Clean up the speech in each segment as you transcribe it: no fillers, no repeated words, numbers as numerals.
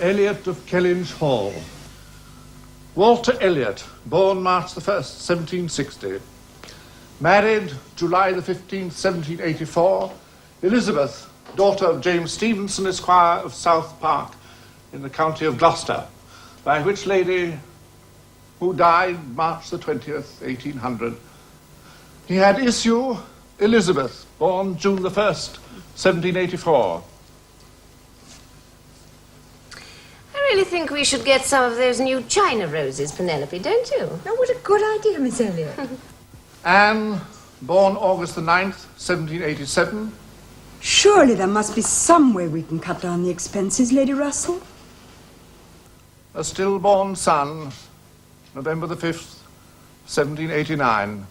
Eliot of Kellynch Hall. Walter Eliot, born March the 1st, 1760. Married July the 15th, 1784. Elizabeth, daughter of James Stevenson, Esquire of South Park in the county of Gloucester, by which lady, who died March the 20th, 1800. He had issue Elizabeth, born June the 1st, 1784. I really think we should get some of those new China roses, Penelope, don't you? Oh, what a good idea, Miss Elliot. Anne, born August the 9th, 1787. Surely there must be some way we can cut down the expenses, Lady Russell. A stillborn son, November the 5th, 1789.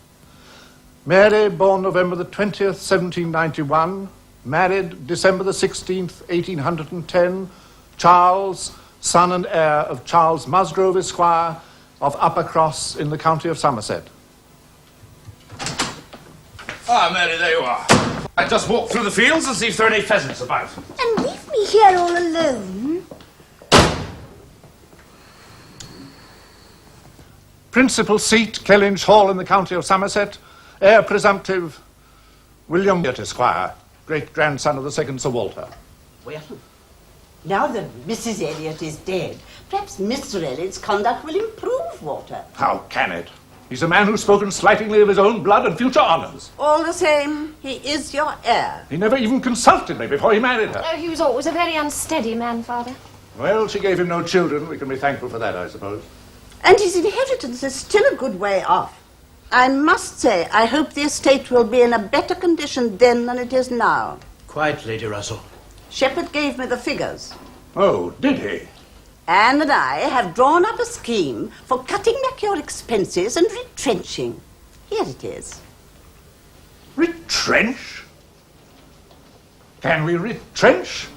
Mary, born November the 20th, 1791. Married December the 16th, 1810. Charles, son and heir of Charles Musgrove, Esquire, of Uppercross in the county of Somerset. Ah, Mary, there you are. I just walked through the fields and see if there are any pheasants about. And leave me here all alone? Principal seat, Kellynch Hall in the county of Somerset. Heir presumptive, William Eliot, Esquire, great-grandson of the second Sir Walter. Well, now that Mrs. Elliot is dead, perhaps Mr. Elliot's conduct will improve, Walter. How can it? He's a man who's spoken slightingly of his own blood and future honours. All the same, he is your heir. He never even consulted me before he married her. Oh, he was always a very unsteady man, Father. Well, she gave him no children. We can be thankful for that, I suppose. And his inheritance is still a good way off. I must say, I hope the estate will be in a better condition then than it is now. Quite, Lady Russell. Shepherd gave me the figures. Oh, did he? Anne and I have drawn up a scheme for cutting back your expenses and retrenching. Here it is. Retrench? Can we retrench?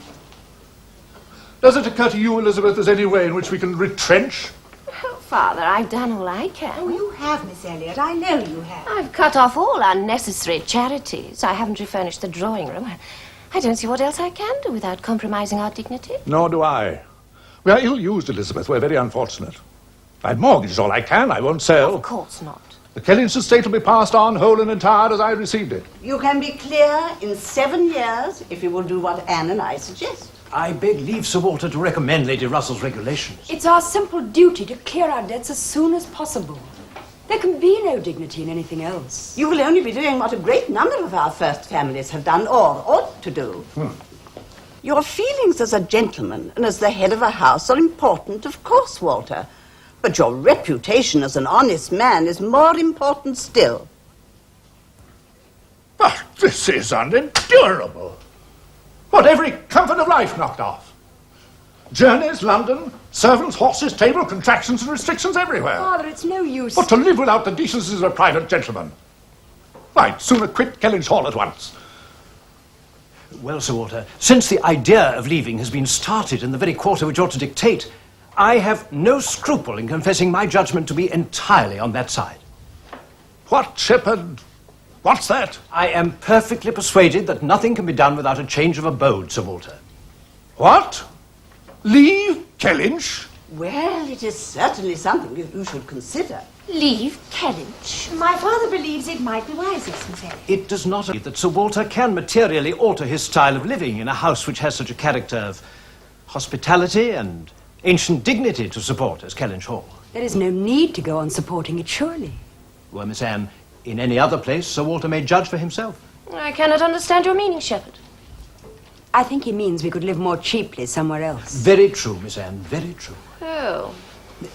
Does it occur to you, Elizabeth, there's any way in which we can retrench? Oh, Father, I've done all I can. Oh, you have, Miss Elliot. I know you have. I've cut off all unnecessary charities. I haven't refurnished the drawing room. I don't see what else I can do without compromising our dignity. Nor do I. We are ill-used, Elizabeth. We're very unfortunate. I've mortgaged all I can. I won't sell. Of course not. The Kellynch estate will be passed on whole and entire as I received it. You can be clear in 7 years if you will do what Anne and I suggest. I beg leave, Sir Walter, to recommend Lady Russell's regulations. It's our simple duty to clear our debts as soon as possible. There can be no dignity in anything else. You will only be doing what a great number of our first families have done, or ought to do. Your feelings as a gentleman and as the head of a house are important, of course, Walter. But your reputation as an honest man is more important still. But this is unendurable. What, every comfort of life knocked off? Journeys, London, servants, horses, table, contractions and restrictions everywhere. Father, it's no use. But to live without the decencies of a private gentleman. I'd sooner quit Kellynch Hall at once. Well, Sir Walter, since the idea of leaving has been started in the very quarter which ought to dictate, I have no scruple in confessing my judgment to be entirely on that side. What, Shepherd? What's that? I am perfectly persuaded that nothing can be done without a change of abode, Sir Walter. What? Leave Kellynch? Well, it is certainly something you should consider. Leave Kellynch. My father believes it might be wisest, Miss Elliot. It does not mean that Sir Walter can materially alter his style of living in a house which has such a character of hospitality and ancient dignity to support as Kellynch Hall. There is no need to go on supporting it, surely. Well, Miss Anne, in any other place, Sir Walter may judge for himself. I cannot understand your meaning, Shepherd. I think he means we could live more cheaply somewhere else. Very true, Miss Anne, very true. Oh.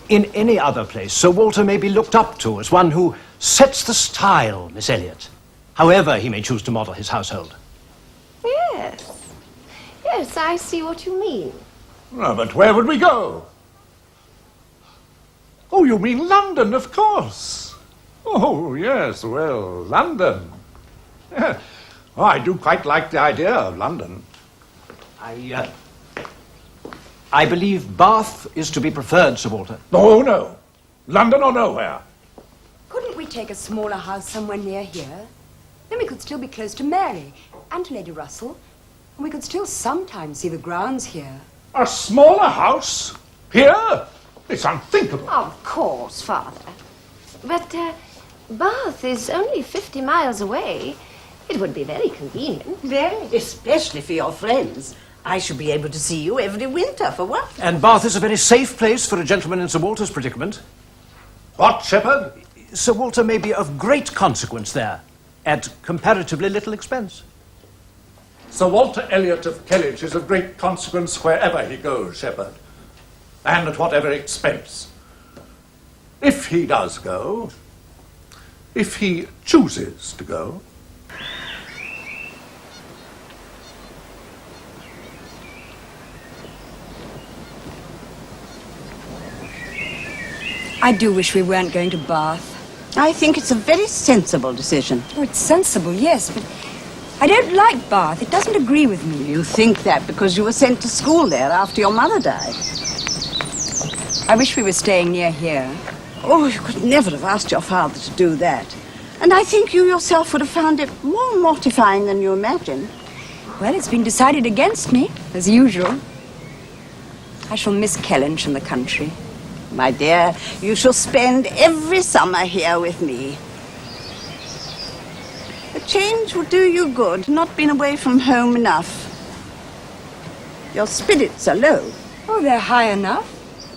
In any other place, Sir Walter may be looked up to as one who sets the style, Miss Elliot, however he may choose to model his household. Yes. Yes, I see what you mean. Oh, but where would we go? Oh, you mean London, of course. Oh, yes, well, London. Yeah. Oh, I do quite like the idea of London. I believe Bath is to be preferred, Sir Walter. Oh, no. London or nowhere. Couldn't we take a smaller house somewhere near here? Then we could still be close to Mary and to Lady Russell. And we could still sometimes see the grounds here. A smaller house? Here? It's unthinkable. Of course, Father. But Bath is only 50 miles away. It would be very convenient. Very. Especially for your friends. I shall be able to see you every winter, for what? And Bath is a very safe place for a gentleman in Sir Walter's predicament. What, Shepherd? Sir Walter may be of great consequence there, at comparatively little expense. Sir Walter Elliot of Kellynch is of great consequence wherever he goes, Shepherd, and at whatever expense. If he does go, if he chooses to go. I do wish we weren't going to Bath. I think it's a very sensible decision. Oh, it's sensible, yes, but I don't like Bath. It doesn't agree with me. You think that because you were sent to school there after your mother died. I wish we were staying near here. Oh, you could never have asked your father to do that. And I think you yourself would have found it more mortifying than you imagined. Well, it's been decided against me, as usual. I shall miss Kellynch and the country. My dear, you shall spend every summer here with me. A change will do you good, not been away from home enough. Your spirits are low. Oh, they're high enough.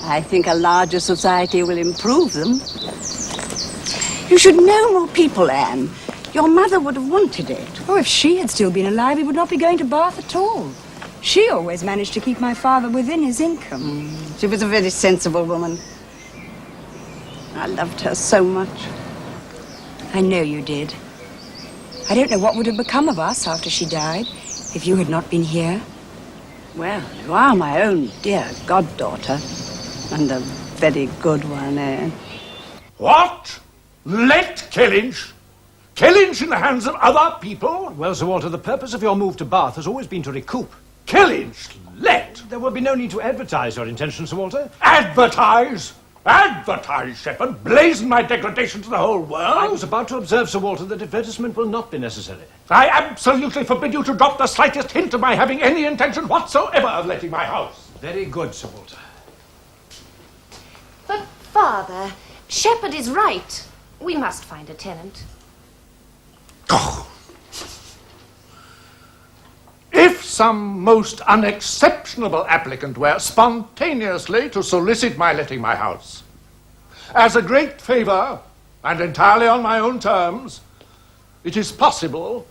I think a larger society will improve them. You should know more people, Anne. Your mother would have wanted it. Oh, if she had still been alive, we would not be going to Bath at all. She always managed to keep my father within his income. She was a very sensible woman. I loved her so much. I know you did. I don't know what would have become of us after she died, if you had not been here. Well, you are my own dear goddaughter, and a very good one, Anne. What? Let Kellynch? Kellynch in the hands of other people? Well, Sir Walter, the purpose of your move to Bath has always been to recoup. Kellynch let? There will be no need to advertise your intention, Sir Walter. Advertise? Advertise, Shepherd? Blazon my degradation to the whole world? I was about to observe, Sir Walter, that advertisement will not be necessary. I absolutely forbid you to drop the slightest hint of my having any intention whatsoever of letting my house. Very good, Sir Walter. But, Father, Shepherd is right. We must find a tenant. Oh. If some most unexceptionable applicant were spontaneously to solicit my letting my house, as a great favour, and entirely on my own terms, it is possible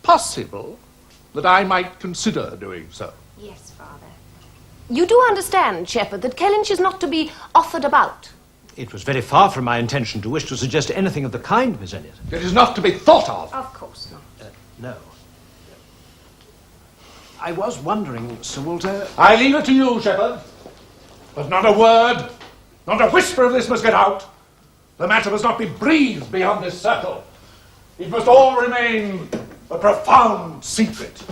that I might consider doing so. Yes, Father. You do understand, Shepherd, that Kellynch is not to be offered about. It was very far from my intention to wish to suggest anything of the kind, Miss Elliot. It is not to be thought of. Of course not. No. I was wondering, Sir Walter... I leave it to you, Shepherd. But not a word, not a whisper of this must get out. The matter must not be breathed beyond this circle. It must all remain a profound secret.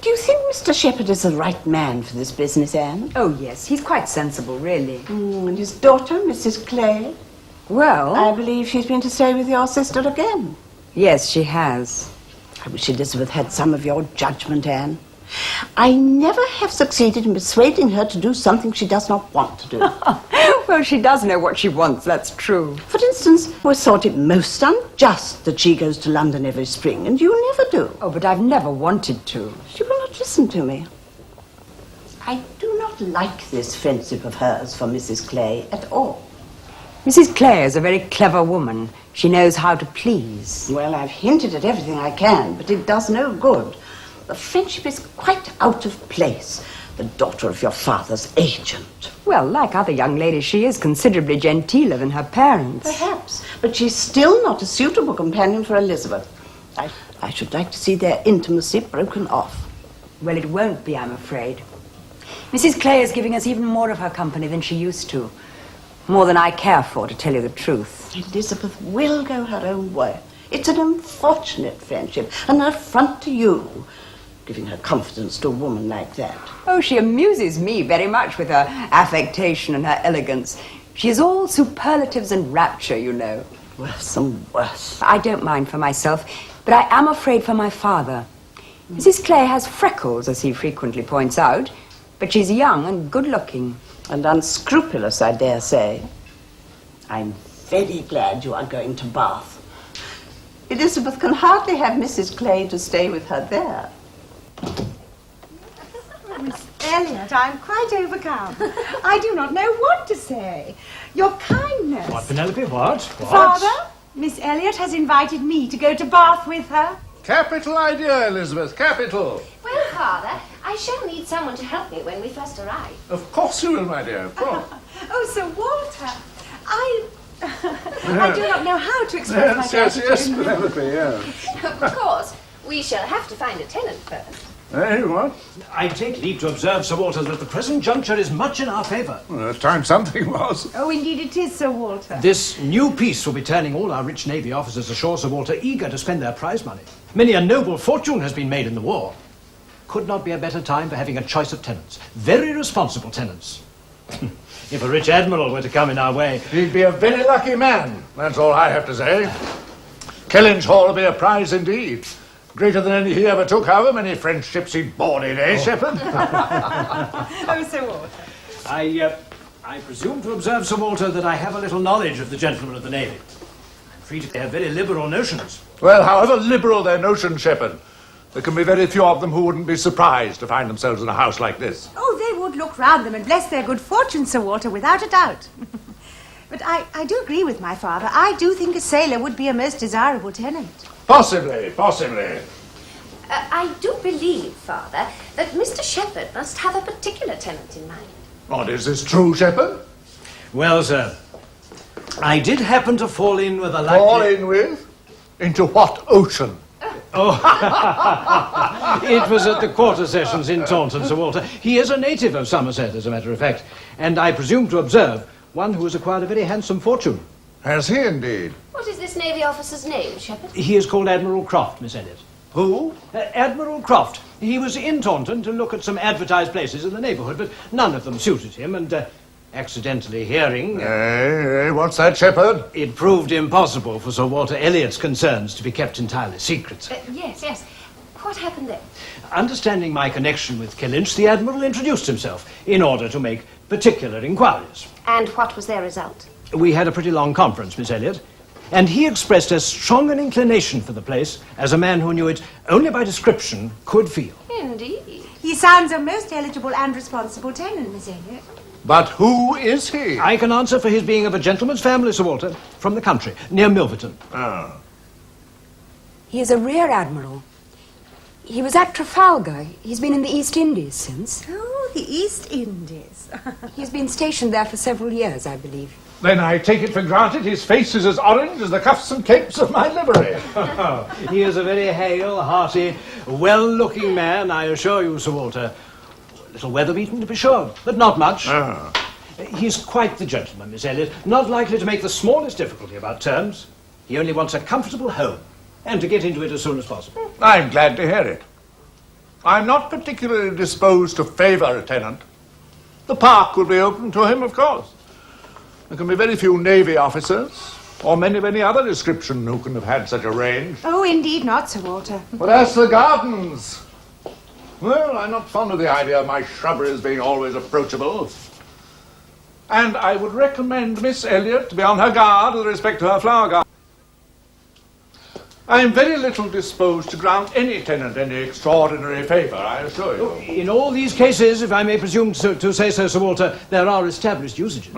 Do you think Mr. Shepherd is the right man for this business, Anne? Oh, yes, he's quite sensible, really. And his daughter, Mrs. Clay? Well, I believe she's been to stay with your sister again. yes, she has. I wish Elizabeth had some of your judgment, Anne. I never have succeeded in persuading her to do something she does not want to do. Well, she does know what she wants, that's true. For instance, I always thought it most unjust that she goes to London every spring, and you never do. Oh, but I've never wanted to. She will not listen to me. I do not like this friendship of hers for Mrs. Clay at all. Mrs. Clay is a very clever woman. She knows how to please. Well, I've hinted at everything I can, but it does no good. The friendship is quite out of place. The daughter of your father's agent. Well, like other young ladies, she is considerably genteeler than her parents. Perhaps, but she's still not a suitable companion for Elizabeth. I should like to see their intimacy broken off. Well, it won't be, I'm afraid. Mrs. Clay is giving us even more of her company than she used to. More than I care for, to tell you the truth. Elizabeth will go her own way. It's an unfortunate friendship, an affront to you, giving her confidence to a woman like that. Oh, she amuses me very much with her affectation and her elegance. She is all superlatives and rapture, you know. Worse and worse. I don't mind for myself, but I am afraid for my father. Mrs. Clay has freckles, as he frequently points out, but she's young and good-looking. And unscrupulous, I dare say. I'm very glad you are going to Bath. Elizabeth can hardly have Mrs. Clay to stay with her there. Miss Elliot, I'm quite overcome. I do not know what to say. Your kindness. What, Penelope, what? Father, Miss Elliot has invited me to go to Bath with her. Capital idea, Elizabeth, capital. Well, Father, I shall need someone to help me when we first arrive. Of course you will, my dear, of course. Oh, Sir Walter, I do not know how to express my gratitude. Yes, Penelope, yes. Of course, we shall have to find a tenant first. Hey, what? I take leave to observe, Sir Walter, that the present juncture is much in our favour. Well, it's time something was. Oh, indeed it is, Sir Walter. This new peace will be turning all our rich Navy officers ashore, Sir Walter, eager to spend their prize money. Many a noble fortune has been made in the war. Could not be a better time for having a choice of tenants. Very responsible tenants. If a rich admiral were to come in our way... He'd be a very lucky man, that's all I have to say. Kellynch Hall will be a prize indeed. Greater than any he ever took, however many French ships he boarded, eh, Shepherd? Oh, Sir Walter. I presume to observe, Sir Walter, that I have a little knowledge of the gentlemen of the Navy. I'm free to have very liberal notions. Well, however liberal their notions, Shepherd, there can be very few of them who wouldn't be surprised to find themselves in a house like this. Oh, they would look round them and bless their good fortune, Sir Walter, without a doubt. But I do agree with my father. I do think a sailor would be a most desirable tenant. Possibly, possibly. I do believe, Father, that Mr. Shepherd must have a particular tenant in mind. What, is this true, Shepherd? Well, sir, I did happen to fall in with a likely... Fall in with? Into what ocean? Oh, it was at the quarter sessions in Taunton, Sir Walter. He is a native of Somerset, as a matter of fact, and I presume to observe one who has acquired a very handsome fortune. Has he indeed? What is this Navy officer's name, Shepherd? He is called Admiral Croft, Miss Elliot. Who? Admiral Croft. He was in Taunton to look at some advertised places in the neighbourhood, but none of them suited him, and accidentally hearing... Hey, what's that, Shepherd? It proved impossible for Sir Walter Elliot's concerns to be kept entirely secret. Yes. What happened then? Understanding my connection with Kellynch, the Admiral introduced himself in order to make particular inquiries. And what was their result? We had a pretty long conference, Miss Elliot, and he expressed as strong an inclination for the place as a man who knew it only by description could feel. Indeed. He sounds a most eligible and responsible tenant, Miss Elliot. But who is he? I can answer for his being of a gentleman's family, Sir Walter, from the country, near Milverton. Ah. He is a rear admiral. He was at Trafalgar. He's been in the East Indies since. Oh, the East Indies. He's been stationed there for several years, I believe. Then I take it for granted his face is as orange as the cuffs and capes of my livery. He is a very hale, hearty, well-looking man, I assure you, Sir Walter. A little weather-beaten, to be sure, but not much. Ah. He's quite the gentleman, Miss Elliot, not likely to make the smallest difficulty about terms. He only wants a comfortable home, and to get into it as soon as possible. I'm glad to hear it. I'm not particularly disposed to favour a tenant. The park will be open to him, of course. There can be very few Navy officers, or many of any other description, who can have had such a range. Oh, indeed not, Sir Walter. But as for the gardens, well, I'm not fond of the idea of my shrubberies being always approachable. And I would recommend Miss Elliot to be on her guard with respect to her flower garden. I am very little disposed to grant any tenant any extraordinary favour, I assure you. In all these cases, if I may presume to say so, Sir Walter, there are established usages.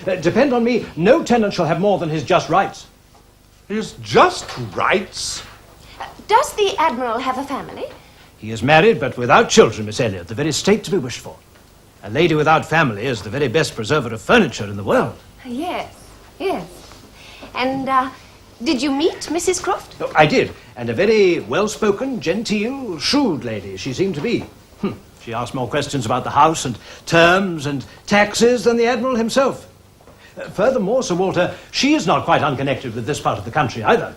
Depend on me, no tenant shall have more than his just rights. His just rights? Does the Admiral have a family? He is married, but without children, Miss Elliot, the very state to be wished for. A lady without family is the very best preserver of furniture in the world. Yes. And, did you meet Mrs. Croft? Oh, I did, and a very well-spoken, genteel, shrewd lady she seemed to be. She asked more questions about the house and terms and taxes than the Admiral himself. Furthermore, Sir Walter, she is not quite unconnected with this part of the country either.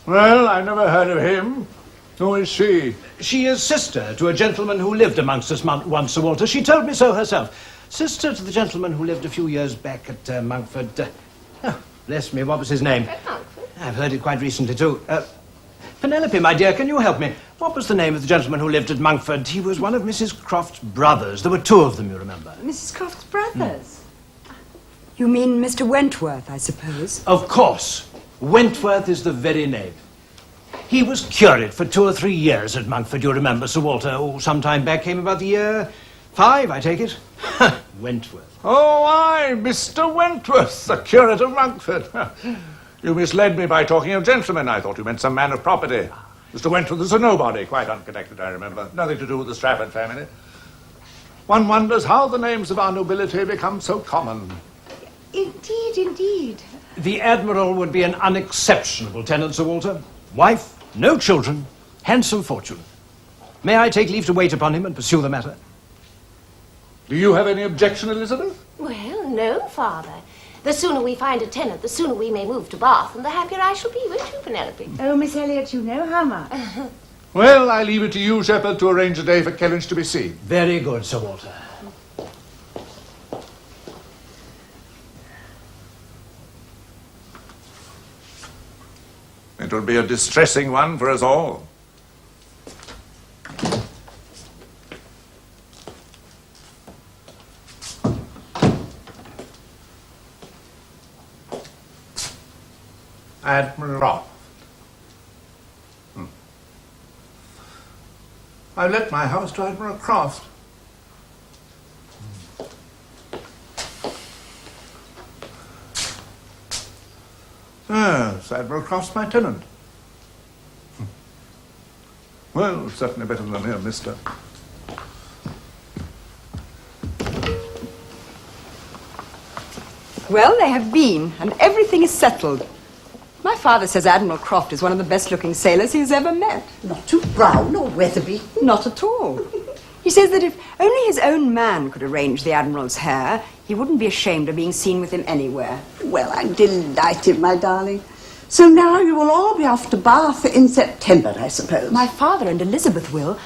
Well, I never heard of him. Who is she? She is sister to a gentleman who lived amongst us once, Sir Walter. She told me so herself. Sister to the gentleman who lived a few years back at Monkford. Bless me, what was his name? At Monkford? I've heard it quite recently, too. Penelope, my dear, can you help me? What was the name of the gentleman who lived at Monkford? He was one of Mrs. Croft's brothers. There were two of them, you remember. Mrs. Croft's brothers? You mean Mr. Wentworth, I suppose? Of course. Wentworth is the very name. He was curate for 2 or 3 years at Monkford, you remember, Sir Walter. Oh, some time back, came about the year 5, I take it. Wentworth. Oh, aye, Mr. Wentworth, the curate of Monkford. You misled me by talking of gentlemen. I thought you meant some man of property. Mr. Wentworth is a nobody, quite unconnected, I remember. Nothing to do with the Strafford family. One wonders how the names of our nobility become so common. Indeed, indeed. The Admiral would be an unexceptionable tenant, Sir Walter. Wife, no children, handsome fortune. May I take leave to wait upon him and pursue the matter? Do you have any objection, Elizabeth? Well, no, Father. The sooner we find a tenant, the sooner we may move to Bath, and the happier I shall be, won't you, Penelope? Oh, Miss Elliot, you know how much. Well, I leave it to you, Shepherd, to arrange a day for Kellynch to be seen. Very good, Sir Walter. It will be a distressing one for us all. Admiral Croft. I've let my house to Admiral Croft. Yes, Admiral Croft's my tenant. Well, certainly better than here, mister. Well, they have been, and everything is settled. My father says Admiral Croft is one of the best-looking sailors he has ever met. Not too brown or weather-beaten. Not at all. He says that if only his own man could arrange the Admiral's hair, he wouldn't be ashamed of being seen with him anywhere. Well, I'm delighted, my darling. So now you will all be off to Bath in September, I suppose. My father and Elizabeth will.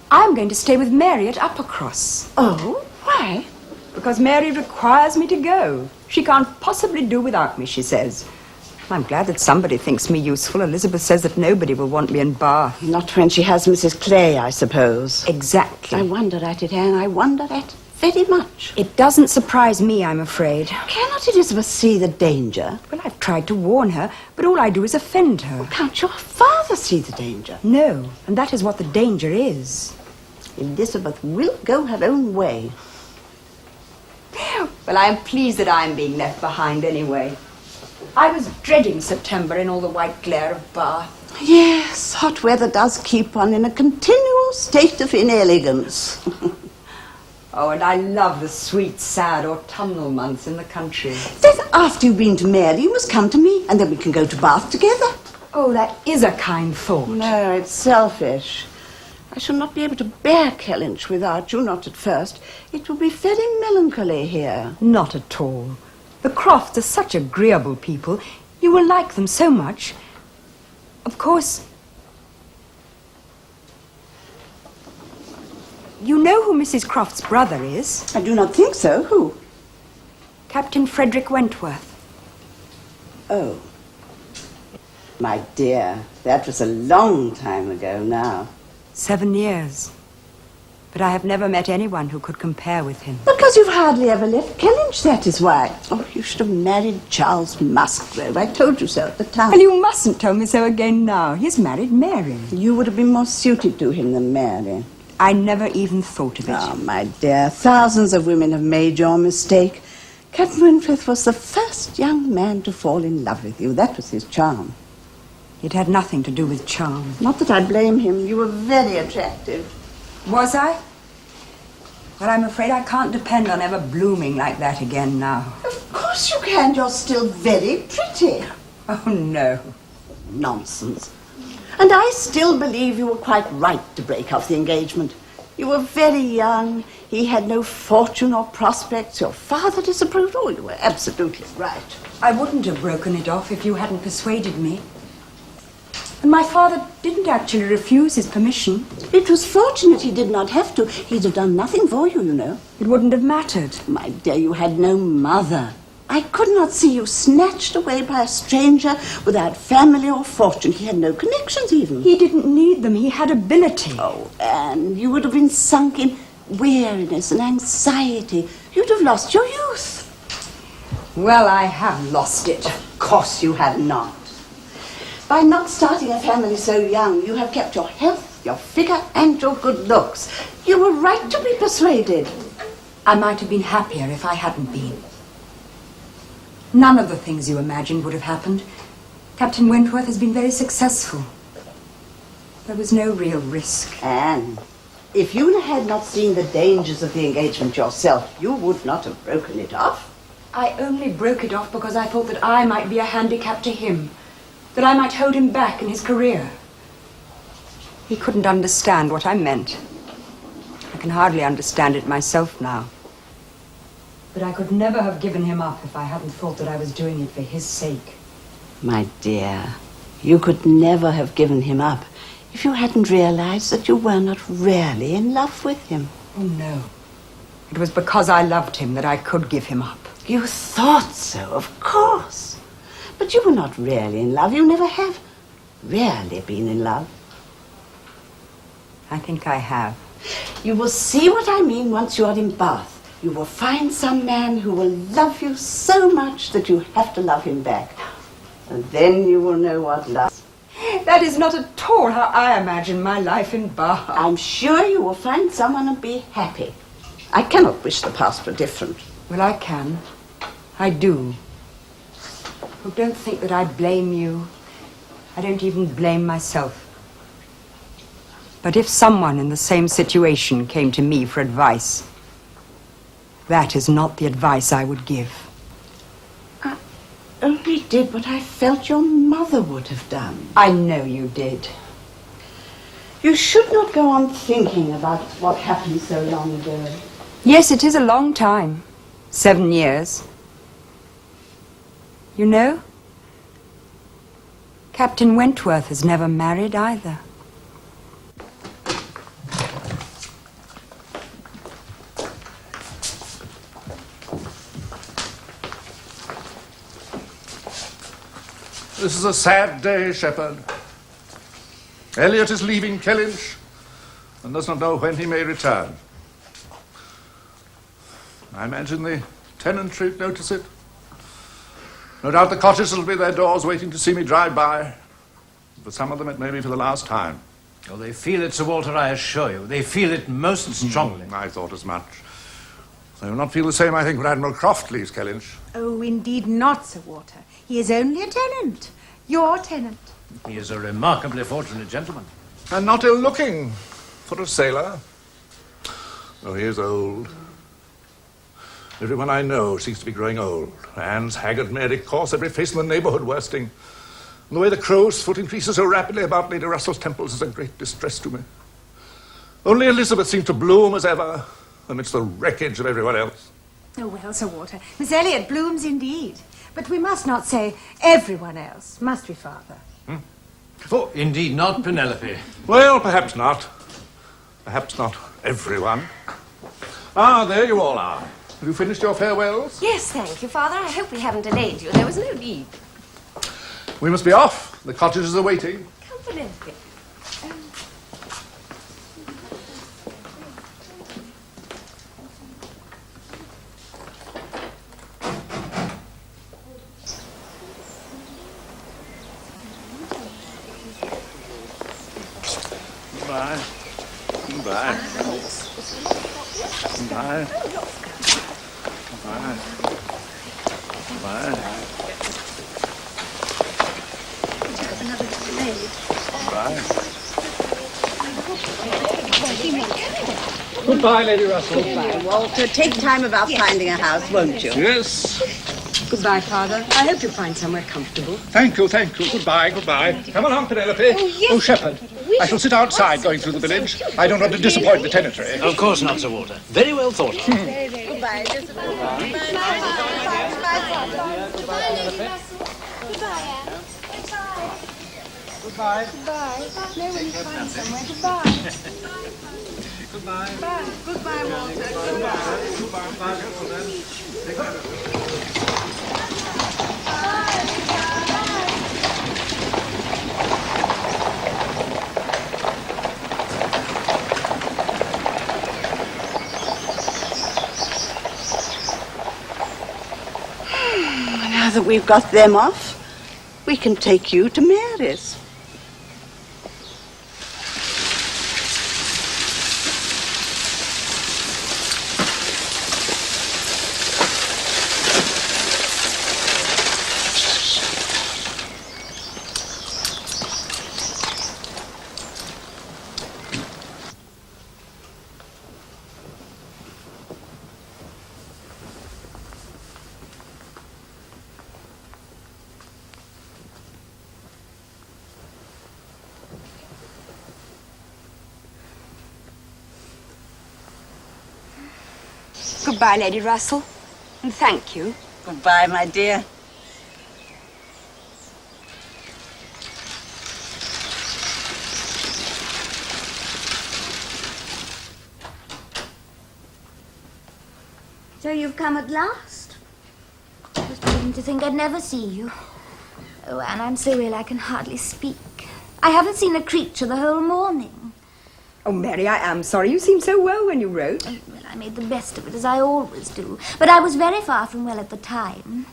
I'm going to stay with Mary at Uppercross. Oh, why? Because Mary requires me to go. She can't possibly do without me, she says. I'm glad that somebody thinks me useful. Elizabeth says that nobody will want me in Bath. Not when she has Mrs. Clay, I suppose. Exactly. I wonder at it, Anne. I wonder at it very much. It doesn't surprise me, I'm afraid. Cannot Elizabeth see the danger? Well, I've tried to warn her, but all I do is offend her. Can't your father see the danger? No, and that is what the danger is. Elizabeth will go her own way. Well, I am pleased that I'm being left behind anyway. I was dreading September in all the white glare of Bath. Yes, hot weather does keep one in a continual state of inelegance. Oh, and I love the sweet, sad autumnal months in the country. Then after you've been to Mary, you must come to me, and then we can go to Bath together. Oh, that is a kind thought. No, it's selfish. I shall not be able to bear Kellynch without you, not at first. It will be very melancholy here. Not at all. The Crofts are such agreeable people. You will like them so much. Of course, you know who Mrs. Croft's brother is? I do not think so. Who? Captain Frederick Wentworth. Oh. My dear, that was a long time ago now. 7 years. But I have never met anyone who could compare with him. Because you've hardly ever left Kellynch, that is why. Oh, you should have married Charles Musgrove. I told you so at the time. Well, you mustn't tell me so again now. He's married Mary. You would have been more suited to him than Mary. I never even thought of it. Oh, my dear, thousands of women have made your mistake. Captain Wentworth was the first young man to fall in love with you. That was his charm. It had nothing to do with charm. Not that I blame him. You were very attractive. Was I? Well, I'm afraid I can't depend on ever blooming like that again now. Of course you can. You're still very pretty. Oh, no. Nonsense. And I still believe you were quite right to break off the engagement. You were very young. He had no fortune or prospects. Your father disapproved. Oh, you were absolutely right. I wouldn't have broken it off if you hadn't persuaded me. And my father didn't actually refuse his permission. It was fortunate he did not have to. He'd have done nothing for you, you know. It wouldn't have mattered. My dear, you had no mother. I could not see you snatched away by a stranger without family or fortune. He had no connections even. He didn't need them. He had ability. Oh, Anne, you would have been sunk in weariness and anxiety. You'd have lost your youth. Well, I have lost it. Of course you have not. By not starting a family so young, you have kept your health, your figure, and your good looks. You were right to be persuaded. I might have been happier if I hadn't been. None of the things you imagined would have happened. Captain Wentworth has been very successful. There was no real risk. Anne, if you had not seen the dangers of the engagement yourself, you would not have broken it off. I only broke it off because I thought that I might be a handicap to him, that I might hold him back in his career. He couldn't understand what I meant. I can hardly understand it myself now. But I could never have given him up if I hadn't thought that I was doing it for his sake. My dear, you could never have given him up if you hadn't realized that you were not really in love with him. Oh, no. It was because I loved him that I could give him up. You thought so, of course. But you were not really in love. You never have really been in love. I think I have. You will see what I mean once you are in Bath. You will find some man who will love you so much that you have to love him back. And then you will know what love is. That is not at all how I imagine my life in Bath. I'm sure you will find someone and be happy. I cannot wish the past were different. Well, I can. I do. Oh, don't think that I blame you. I don't even blame myself. But if someone in the same situation came to me for advice, that is not the advice I would give. I only did what I felt your mother would have done. I know you did. You should not go on thinking about what happened so long ago. Yes, it is a long time. 7 years. You know, Captain Wentworth has never married either. This is a sad day, Shepherd. Elliot is leaving Kellynch and does not know when he may return. I imagine the tenantry notice it. No doubt the cottagers will be at their doors waiting to see me drive by. For some of them, it may be for the last time. Oh, they feel it, Sir Walter, I assure you. They feel it most strongly. I thought as much. They will not feel the same, I think, when Admiral Croft leaves Kellynch. Oh, indeed not, Sir Walter. He is only a tenant. Your tenant. He is a remarkably fortunate gentleman. And not ill-looking for a sailor. Though he is old. Everyone I know seems to be growing old. Anne's haggard Mary Corse, every face in the neighbourhood worsting. And the way the crow's foot increases so rapidly about Lady Russell's temples is a great distress to me. Only Elizabeth seemed to bloom as ever amidst the wreckage of everyone else. Oh, well, Sir Walter, Miss Elliot blooms indeed. But we must not say everyone else, must we, Father? Oh, indeed not, Penelope. Well, perhaps not. Perhaps not everyone. Ah, there you all are. Have you finished your farewells? Yes, thank you, Father. I hope we haven't delayed you. There was no need. We must be off. The cottagers are waiting. Come, Penelope. Goodbye. Goodbye. Goodbye. Goodbye. Goodbye. Goodbye. Goodbye, Lady Russell. Goodbye, Walter. Take time about finding a house, won't you? Yes. Goodbye, Father. I hope you find somewhere comfortable. Thank you, thank you. Goodbye, goodbye. Come along, Penelope. Oh, Shepherd. I shall sit outside going through the village. I don't want to disappoint the tenantry. Of course not, Sir Walter. Very well thought of. Goodbye. Goodbye. Goodbye. No, when you find somewhere. Goodbye. Goodbye. Bye. Goodbye, Walter. Now that we've got them off, we can take you to Mary's. Goodbye, Lady Russell. And thank you. Goodbye, my dear. So you've come at last? I was beginning to think I'd never see you. Oh, Anne, I'm so ill I can hardly speak. I haven't seen a creature the whole morning. Oh, Mary, I am sorry. You seemed so well when you wrote. Oh, well, I made the best of it, as I always do. But I was very far from well at the time.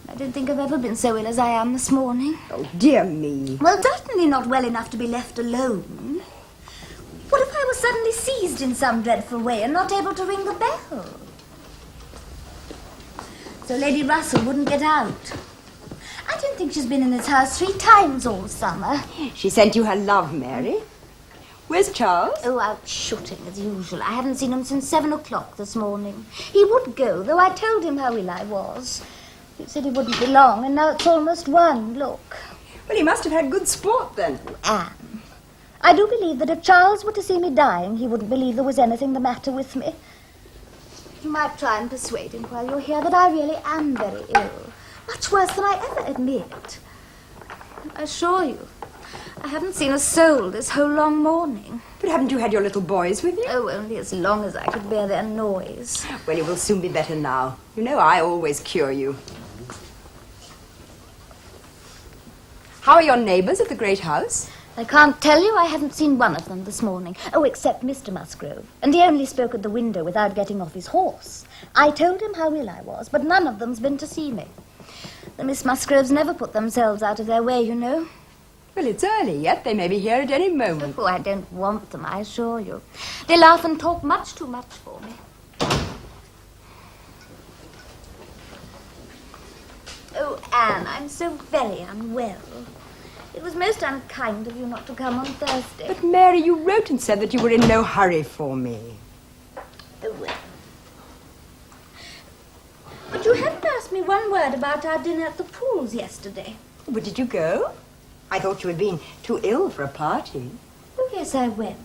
I don't think I've ever been so ill as I am this morning. Oh, dear me. Well, certainly not well enough to be left alone. What if I was suddenly seized in some dreadful way and not able to ring the bell? So Lady Russell wouldn't get out. I don't think she's been in this house 3 times all summer. She sent you her love, Mary. Where's Charles? Oh, out shooting as usual. I haven't seen him since 7 o'clock this morning. He would go, though I told him how ill I was. He said he wouldn't be long, and now it's almost 1. Look. Well, he must have had good sport then. Anne, I do believe that if Charles were to see me dying, he wouldn't believe there was anything the matter with me. You might try and persuade him while you're here that I really am very ill. Much worse than I ever admit. I assure you, I haven't seen a soul this whole long morning. But haven't you had your little boys with you? Oh, only as long as I could bear their noise. Well, you will soon be better now. You know I always cure you. How are your neighbours at the great house? I can't tell you I haven't seen one of them this morning. Oh, except Mr. Musgrove. And he only spoke at the window without getting off his horse. I told him how ill I was, but none of them's been to see me. The Miss Musgroves never put themselves out of their way, you know. Well, it's early yet. They may be here at any moment. Oh, I don't want them, I assure you. They laugh and talk much too much for me. Oh, Anne, I'm so very unwell. It was most unkind of you not to come on Thursday. But, Mary, you wrote and said that you were in no hurry for me. Oh, well. But you hadn't asked me one word about our dinner at the pools yesterday. But did you go? I thought you had been too ill for a party. Oh, yes, I went.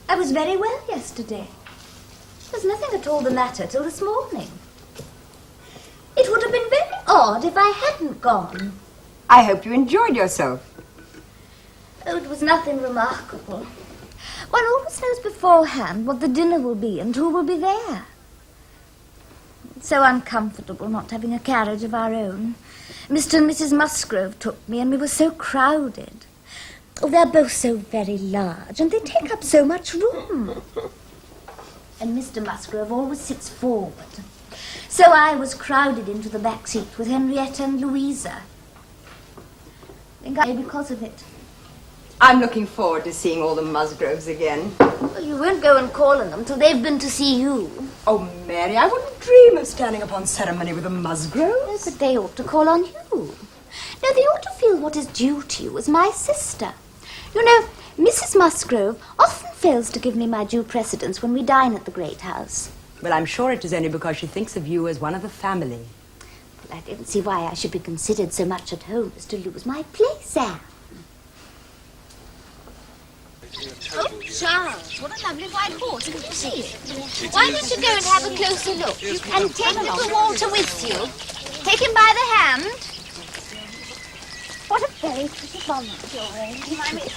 I was very well yesterday. There's nothing at all the matter till this morning. It would have been very odd if I hadn't gone. I hope you enjoyed yourself. Oh, it was nothing remarkable. One always knows beforehand what the dinner will be and who will be there. It's so uncomfortable not having a carriage of our own. Mr. and Mrs. Musgrove took me, and we were so crowded. Oh, they're both so very large, and they take up so much room. And Mr. Musgrove always sits forward. So I was crowded into the back seat with Henrietta and Louisa. I think I because of it. I'm looking forward to seeing all the Musgroves again. Well, you won't go and call on them till they've been to see you. Oh, Mary, I wouldn't dream of standing upon ceremony with the Musgroves. But they ought to call on you. No, they ought to feel what is due to you as my sister. You know, Mrs. Musgrove often fails to give me my due precedence when we dine at the great house. Well, I'm sure it is only because she thinks of you as one of the family. Well, I don't see why I should be considered so much at home as to lose my place, Anne. Oh, Charles, what a lovely white horse. Didn't you see it? Why don't you go and have a closer look? And take little Walter with you. Take him by the hand. What a very pretty bonnet you're wearing.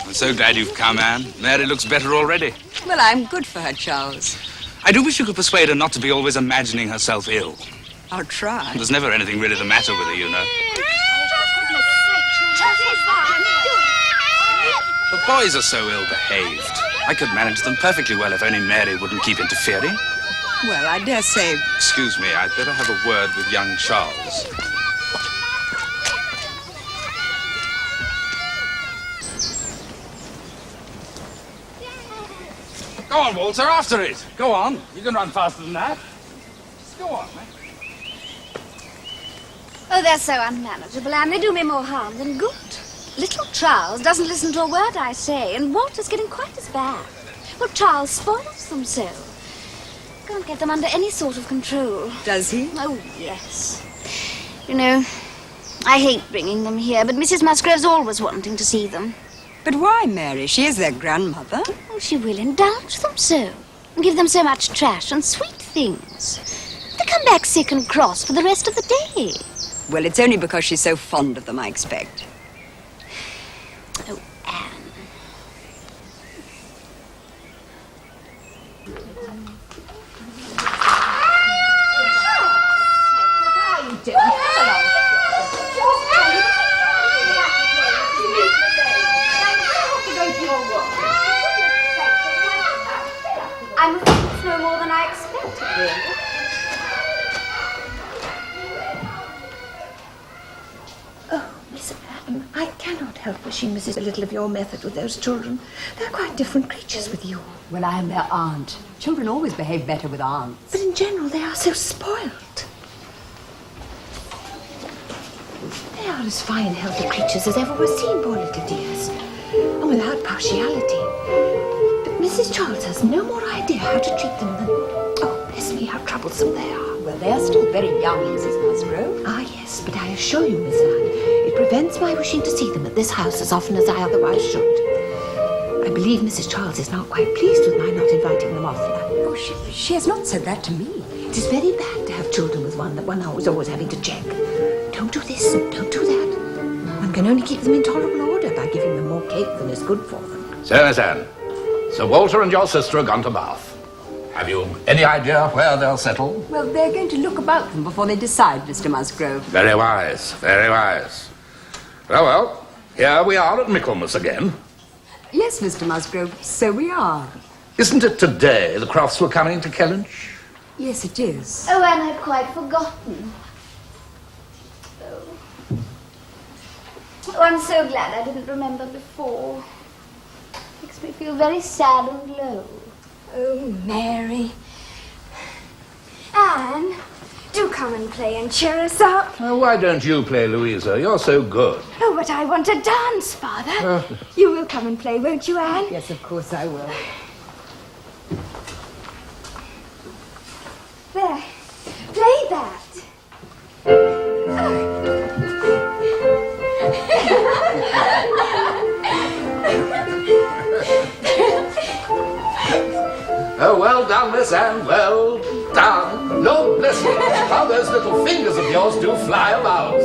I'm so glad you've come, Anne. Mary looks better already. Well, I'm good for her, Charles. I do wish you could persuade her not to be always imagining herself ill. I'll try. There's never anything really the matter with her, you know. The boys are so ill-behaved. I could manage them perfectly well if only Mary wouldn't keep interfering. Well, I dare say. Excuse me, I'd better have a word with young Charles. Go on, Walter, after it. Go on. You can run faster than that. Just go on, man. Oh, they're so unmanageable, Anne. They do me more harm than good. Little Charles doesn't listen to a word I say, and Walter's getting quite as bad. Well, Charles spoils them so. Can't get them under any sort of control. Does he? Oh, yes. You know, I hate bringing them here, but Mrs. Musgrove's always wanting to see them. But why, Mary? She is their grandmother. Oh, she will indulge them so, and give them so much trash and sweet things. They come back sick and cross for the rest of the day. Well, it's only because she's so fond of them, I expect. Oh, Anne. I'm afraid it's no more than I expected, really. Oh, Miss Anne, I cannot help wishing Mrs. a little of your method with those children. They're quite different creatures with you. Well, I am their aunt. Children always behave better with aunts. But in general, they are so spoiled. They are as fine, healthy creatures as ever were seen, poor little dears. And without partiality. But Mrs. Charles has no more idea how to treat them than... Oh, bless me, how troublesome they are. Well, they are still very young, Mrs. Musgrove. Ah, yes, but I assure you, Miss Anne, it prevents my wishing to see them at this house as often as I otherwise should. I believe Mrs. Charles is not quite pleased with my not inviting them oftener. Oh, she has not said that to me. It is very bad to have children with one that one is always having to check. Don't do this and don't do that. One can only keep them in tolerable order by giving them more cake than is good for them. So, Miss Anne, Sir Walter and your sister are gone to Bath. Have you any idea where they'll settle? Well, they're going to look about them before they decide, Mr. Musgrove. Very wise, very wise. Well, here we are at Michaelmas again. Yes, Mr. Musgrove, so we are. Isn't it today the Crofts were coming to Kellynch? Yes, it is. Oh, Anne, I'd quite forgotten. Oh, I'm so glad I didn't remember before. Makes me feel very sad and low. Oh, Mary. Anne, do come and play and cheer us up. Oh, why don't you play, Louisa? You're so good. Oh, but I want to dance, Father. You will come and play, won't you, Anne? Yes, of course I will. There. Play that. Oh, well done, Miss Anne, well done. Lord bless you, how those little fingers of yours do fly about.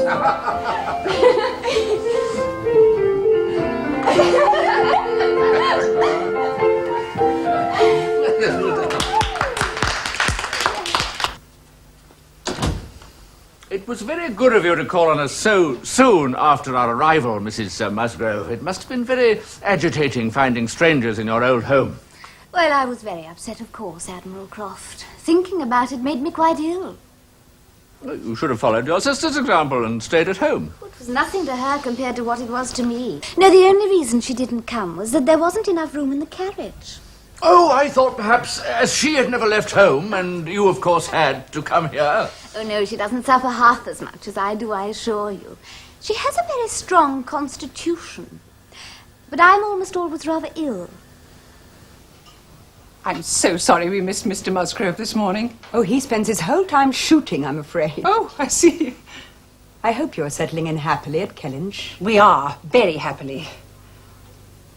It was very good of you to call on us so soon after our arrival, Mrs. Musgrove. It must have been very agitating finding strangers in your old home. Well, I was very upset, of course, Admiral Croft. Thinking about it made me quite ill. Well, you should have followed your sister's example and stayed at home. It was nothing to her compared to what it was to me. No, the only reason she didn't come was that there wasn't enough room in the carriage. Oh, I thought perhaps as she had never left home, and you, of course, had to come here. Oh, no, she doesn't suffer half as much as I do, I assure you. She has a very strong constitution. But I'm almost always rather ill. I'm so sorry we missed Mr. Musgrove this morning. Oh, he spends his whole time shooting, I'm afraid. Oh, I see. I hope you're settling in happily at Kellynch. We are, very happily.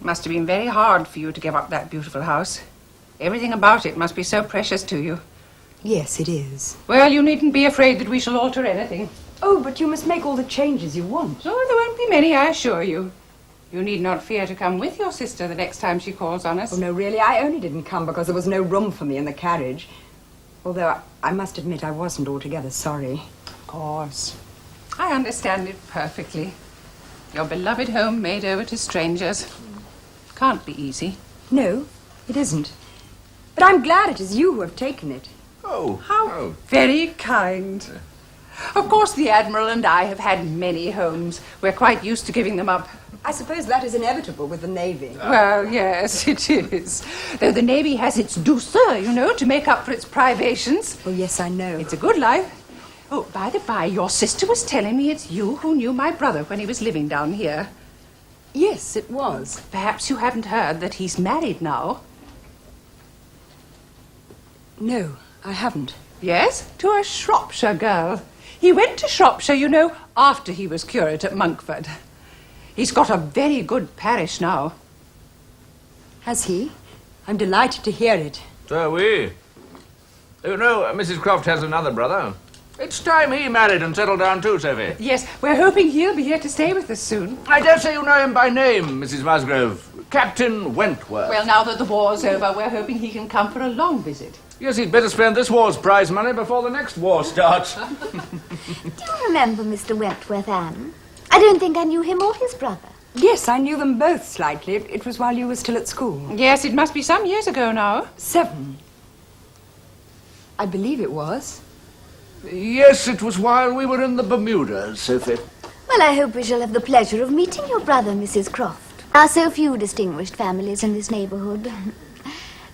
Must have been very hard for you to give up that beautiful house. Everything about it must be so precious to you. Yes, it is. Well, you needn't be afraid that we shall alter anything. Oh, but you must make all the changes you want. Oh, there won't be many, I assure you. You need not fear to come with your sister the next time she calls on us. Oh, no, really, I only didn't come because there was no room for me in the carriage. Although I must admit I wasn't altogether sorry. Of course. I understand it perfectly. Your beloved home made over to strangers. Can't be easy. No, it isn't. But I'm glad it is you who have taken it. Oh, How very kind. Of course, the Admiral and I have had many homes. We're quite used to giving them up. I suppose that is inevitable with the Navy. Well, yes, it is. Though the Navy has its douceur, you know, to make up for its privations. Oh, yes, I know. It's a good life. Oh, by the by, your sister was telling me it's you who knew my brother when he was living down here. Yes, it was. Perhaps you haven't heard that he's married now. No, I haven't. Yes, to a Shropshire girl. He went to Shropshire, you know, after he was curate at Monkford. He's got a very good parish now. Has he? I'm delighted to hear it. so we. You know, Mrs. Croft has another brother. It's time he married and settled down too, Sophie. Yes, we're hoping he'll be here to stay with us soon. I dare say you know him by name, Mrs. Musgrove. Captain Wentworth. Well, now that the war's over, we're hoping he can come for a long visit. Yes, he'd better spend this war's prize money before the next war starts. Do you remember Mr. Wentworth, Anne? I don't think I knew him or his brother. Yes, I knew them both slightly. It was while you were still at school. Yes, it must be some years ago now. 7. I believe it was. Yes, it was while we were in the Bermudas, Sophie. Well, I hope we shall have the pleasure of meeting your brother, Mrs. Croft. There are so few distinguished families in this neighbourhood.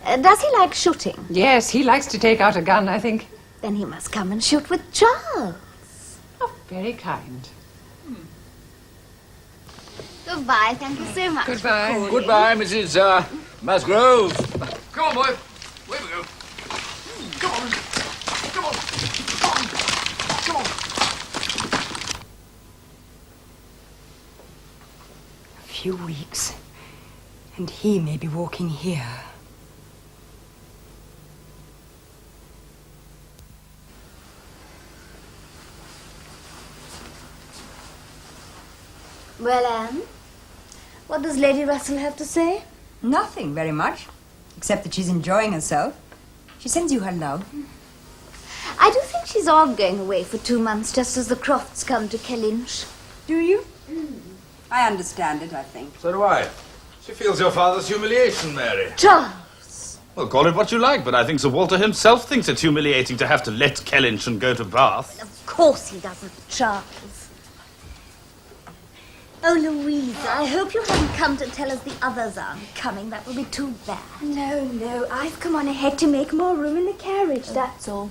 Does he like shooting? Yes, he likes to take out a gun, I think. Then he must come and shoot with Charles. Oh, very kind. Goodbye, thank you so much. Goodbye. Goodbye, Mrs. Musgrove. Come on, boy. Away we go. Come on. Come on. Come on. A few weeks, and he may be walking here. Well, Anne, what does Lady Russell have to say? Nothing very much, except that she's enjoying herself. She sends you her love. I do think she's odd going away for 2 months just as the Crofts come to Kellynch. Do you? I understand it, I think. So do I. She feels your father's humiliation, Mary. Charles! Well, call it what you like, but I think Sir Walter himself thinks it's humiliating to have to let Kellynch and go to Bath. Of course he doesn't, Charles. Oh, Louisa, I hope you haven't come to tell us the others aren't coming. That will be too bad. No, I've come on ahead to make more room in the carriage, that's all.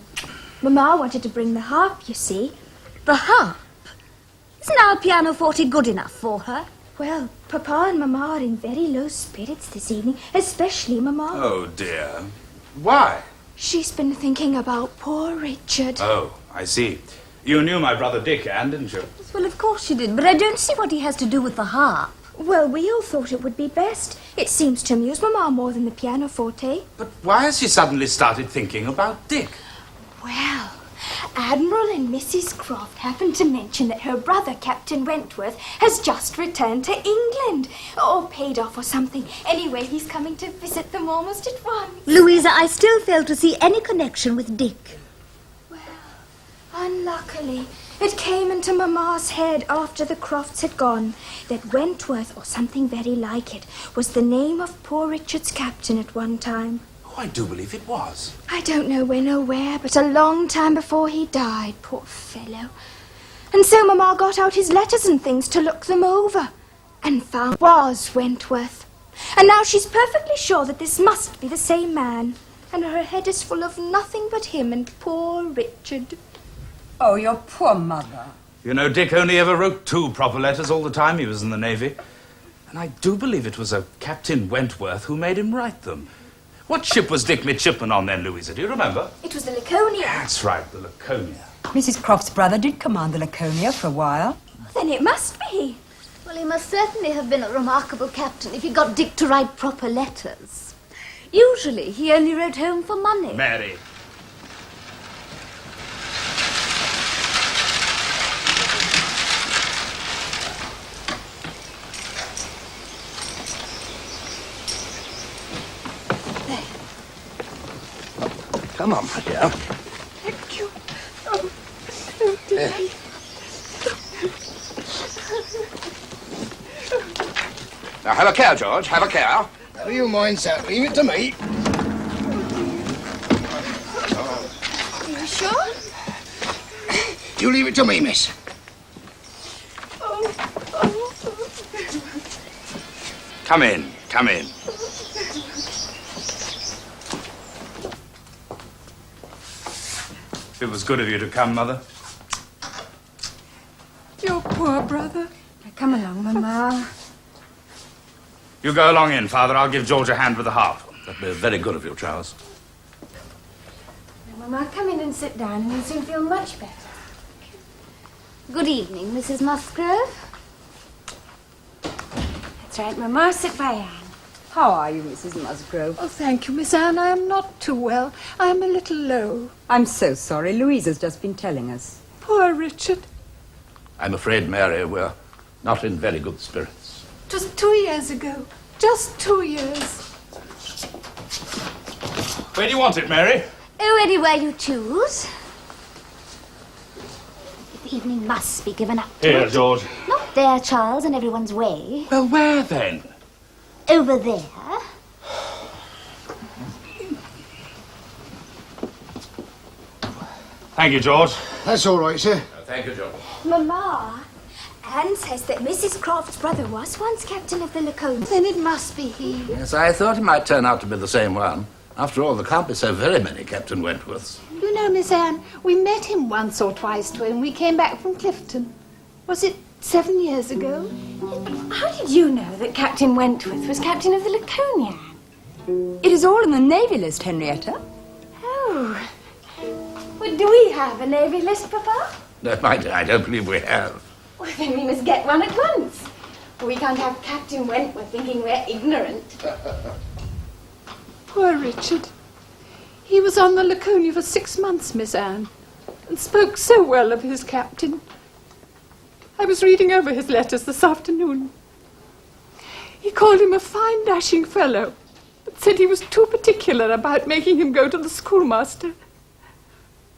Mamma wanted to bring the harp, you see. The harp? Isn't our pianoforte good enough for her? Well, Papa and Mamma are in very low spirits this evening, especially Mamma. Oh, dear. Why? She's been thinking about poor Richard. Oh, I see. You knew my brother Dick, Anne, didn't you? Well, of course she did, but I don't see what he has to do with the harp. Well, we all thought it would be best. It seems to amuse Mamma more than the pianoforte. But why has she suddenly started thinking about Dick? Well, Admiral and Mrs. Croft happened to mention that her brother, Captain Wentworth, has just returned to England. Or paid off or something. Anyway, he's coming to visit them almost at once. Louisa, I still fail to see any connection with Dick. Unluckily, it came into Mamma's head after the Crofts had gone that Wentworth, or something very like it, was the name of poor Richard's captain at one time. Oh, I do believe it was. I don't know when or where, but a long time before he died, poor fellow. And so Mamma got out his letters and things to look them over, and found it was Wentworth. And now she's perfectly sure that this must be the same man, and her head is full of nothing but him and poor Richard. Oh, your poor mother. You know, Dick only ever wrote 2 proper letters all the time he was in the Navy. And I do believe it was a Captain Wentworth who made him write them. What ship was Dick midshipman on then, Louisa? Do you remember? It was the Laconia. That's right, the Laconia. Mrs. Croft's brother did command the Laconia for a while. Then it must be. Well, he must certainly have been a remarkable captain if he got Dick to write proper letters. Usually, he only wrote home for money. Mary. Come on, my dear. Thank you. Oh, dear. Now, have a care, George, have a care. Never you mind, sir. Leave it to me. Are you sure? You leave it to me, miss. Come in, come in. It was good of you to come, Mother. Your poor brother. Come along, Mamma. You go along in, Father. I'll give George a hand with the harp. That'd be very good of you, Charles. Mamma, come in and sit down and you'll soon feel much better. Good evening, Mrs. Musgrove. That's right, Mamma. Sit by Anne. How are you, Mrs. Musgrove? Oh, thank you, Miss Anne. I am not too well. I am a little low. I'm so sorry. Louisa's just been telling us. Poor Richard. I'm afraid, Mary, we're not in very good spirits. Just 2 years ago. Just 2 years. Where do you want it, Mary? Oh, anywhere you choose. The evening must be given up to Here, it. George. Not there, Charles, in everyone's way. Well, where then? Over there. Thank you, George. That's all right, sir. Thank you, George. Mamma, Anne says that Mrs. Croft's brother was once captain of the Laconia. Then it must be he. Yes, I thought it might turn out to be the same one. After all, there can't be so very many Captain Wentworths. You know, Miss Anne, we met him once or twice when we came back from Clifton. Was it 7 years ago? How did you know that Captain Wentworth was captain of the Laconia? It is all in the Navy list, Henrietta. Oh. Well, do we have a Navy list, Papa? No, my dear, I don't believe we have. Well, then we must get one at once. We can't have Captain Wentworth thinking we're ignorant. Poor Richard. He was on the Laconia for 6 months, Miss Anne, and spoke so well of his captain. I was reading over his letters this afternoon. He called him a fine, dashing fellow, but said he was too particular about making him go to the schoolmaster.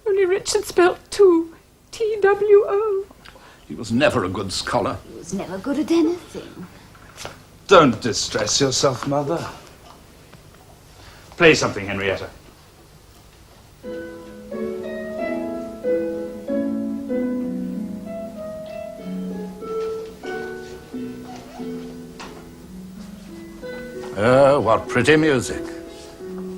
Only Richard spelt two, T-W-O. He was never a good scholar. He was never good at anything. Don't distress yourself, Mother. Play something, Henrietta. Oh, what pretty music.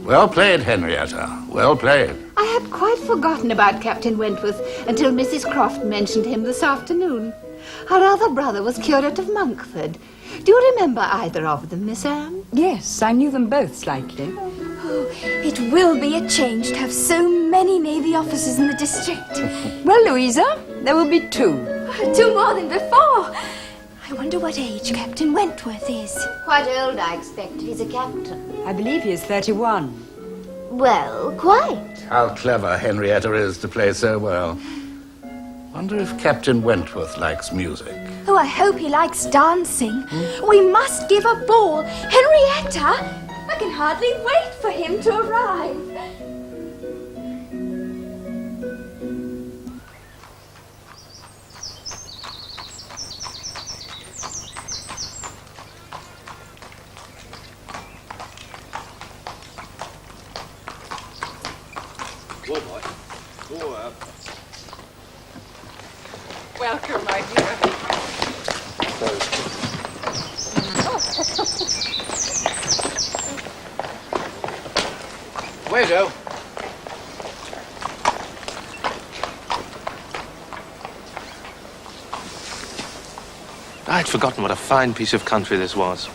Well played, Henrietta. Well played. I had quite forgotten about Captain Wentworth until Mrs. Croft mentioned him this afternoon. Her other brother was curate of Monkford. Do you remember either of them, Miss Anne? Yes, I knew them both slightly. Oh, it will be a change to have so many Navy officers in the district. Well, Louisa, there will be 2. 2 more than before. I wonder what age Captain Wentworth is. Quite old, I expect, if he's a captain. I believe he is 31. Well, quite. How clever Henrietta is to play so well. Wonder if Captain Wentworth likes music. Oh, I hope he likes dancing. We must give a ball. Henrietta, I can hardly wait for him to arrive. Welcome, my dear. Waiter. I'd forgotten what a fine piece of country this was.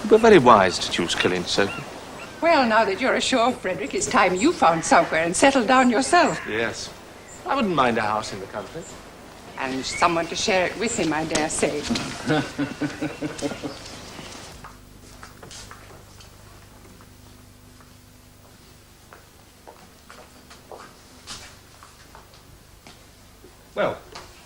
You were very wise to choose Killeen, Sophie. Well, now that you're ashore, Frederick, it's time you found somewhere and settled down yourself. Yes. I wouldn't mind a house in the country. And someone to share it with him, I dare say. Well,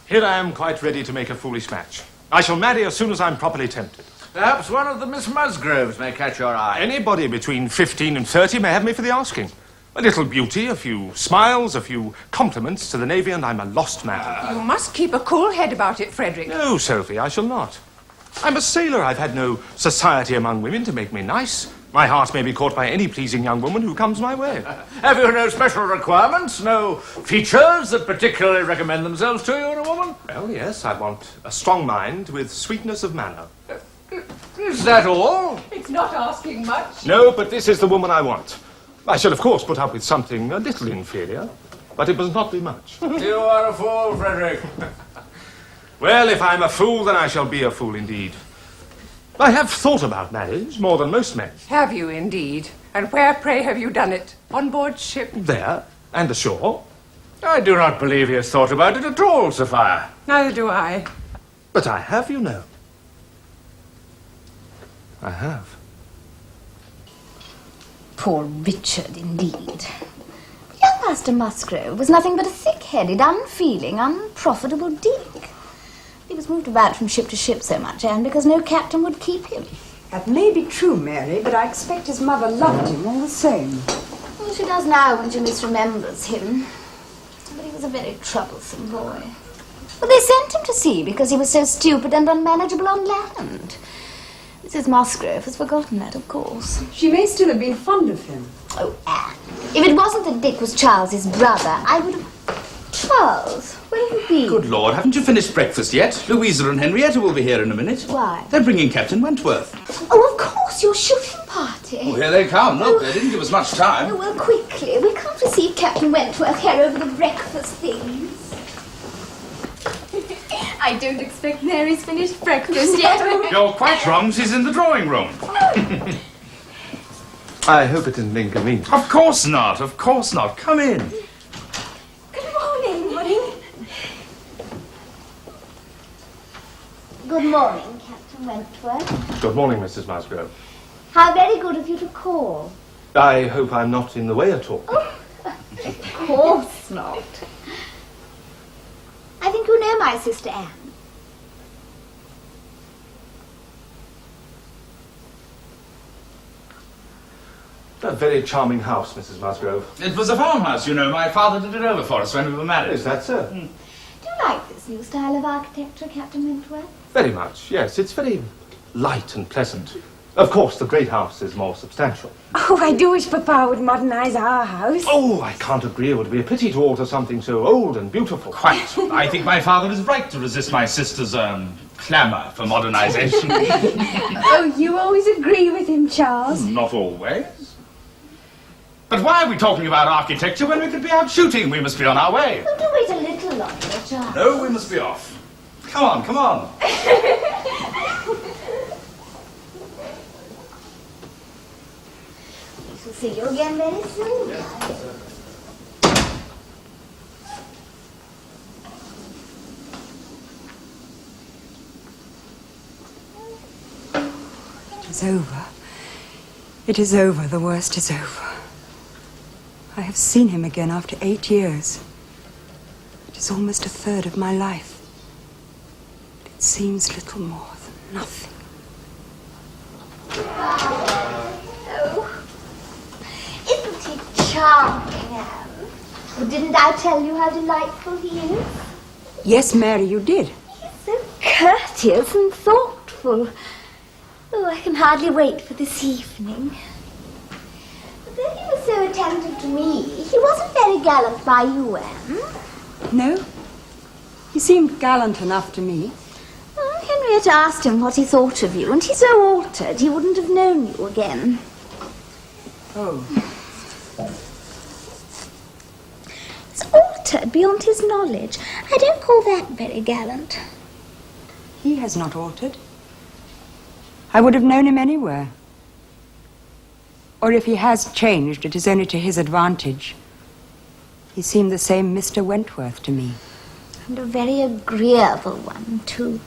here I am quite ready to make a foolish match. I shall marry as soon as I'm properly tempted. Perhaps one of the Miss Musgroves may catch your eye. Anybody between 15 and 30 may have me for the asking. A little beauty, a few smiles, a few compliments to the Navy, and I'm a lost man. You must keep a cool head about it, Frederick. No, Sophie, I shall not. I'm a sailor. I've had no society among women to make me nice. My heart may be caught by any pleasing young woman who comes my way. Have you no special requirements? No features that particularly recommend themselves to you in a woman? Well, yes, I want a strong mind with sweetness of manner. Is that all? It's not asking much. No, but this is the woman I want. I shall, of course, put up with something a little inferior, but it must not be much. You are a fool, Frederick. Well, if I'm a fool, then I shall be a fool indeed. I have thought about marriage more than most men. Have you indeed? And where, pray, have you done it? On board ship? There, and ashore. I do not believe he has thought about it at all, Sophia. Neither do I. But I have, you know. I have. Poor Richard, indeed. Young Master Musgrove was nothing but a thick-headed, unfeeling, unprofitable dick. He was moved about from ship to ship so much, Anne, because no captain would keep him. That may be true, Mary, but I expect his mother loved him all the same. Well, she does now when she misremembers him. But he was a very troublesome boy. Well, they sent him to sea because he was so stupid and unmanageable on land. Mrs. Musgrove has forgotten that, of course. She may still have been fond of him. Oh, Anne, if it wasn't that Dick was Charles's brother, I would have... Charles, where have you been? Good Lord, haven't you finished breakfast yet? Louisa and Henrietta will be here in a minute. Why? They're bringing Captain Wentworth. Oh, of course, your shooting party. Oh, here they come. Look, they didn't give us much time. Oh, well, quickly. We can't receive Captain Wentworth here over the breakfast things. I don't expect Mary's finished breakfast yet. You're quite wrong. She's in the drawing room. I hope it isn't inconvenient. Of course not. Of course not. Come in. Good morning. Good morning, Captain Wentworth. Good morning, Mrs. Musgrove. How very good of you to call. I hope I'm not in the way at all. Oh, of course not. I think you know my sister Anne. A very charming house, Mrs. Musgrove. It was a farmhouse, you know. My father did it over for us when we were married. Is that so? Do you like this new style of architecture, Captain Wentworth? Very much, yes. It's very light and pleasant. Of course, the great house is more substantial. Oh, I do wish Papa would modernize our house. Oh, I can't agree. It would be a pity to alter something so old and beautiful. Quite. I think my father is right to resist my sister's, clamour for modernization. Oh, you always agree with him, Charles. Not always. But why are we talking about architecture when we could be out shooting? We must be on our way. Well, do wait a little longer, Charles. No, we must be off. Come on, come on. We shall see you again very soon. It is over. It is over. The worst is over. I have seen him again after 8 years. It is almost a third of my life. It seems little more than nothing. Oh, isn't he charming, Anne? Well, didn't I tell you how delightful he is? Yes, Mary, you did. He's so courteous and thoughtful. Oh, I can hardly wait for this evening. But though he was so attentive to me, he wasn't very gallant by you, Anne. No? He seemed gallant enough to me. Well, Henrietta asked him what he thought of you, and he's so altered he wouldn't have known you again. Oh. He's altered beyond his knowledge. I don't call that very gallant. He has not altered. I would have known him anywhere. Or if he has changed, it is only to his advantage. He seemed the same Mr. Wentworth to me. And a very agreeable one, too.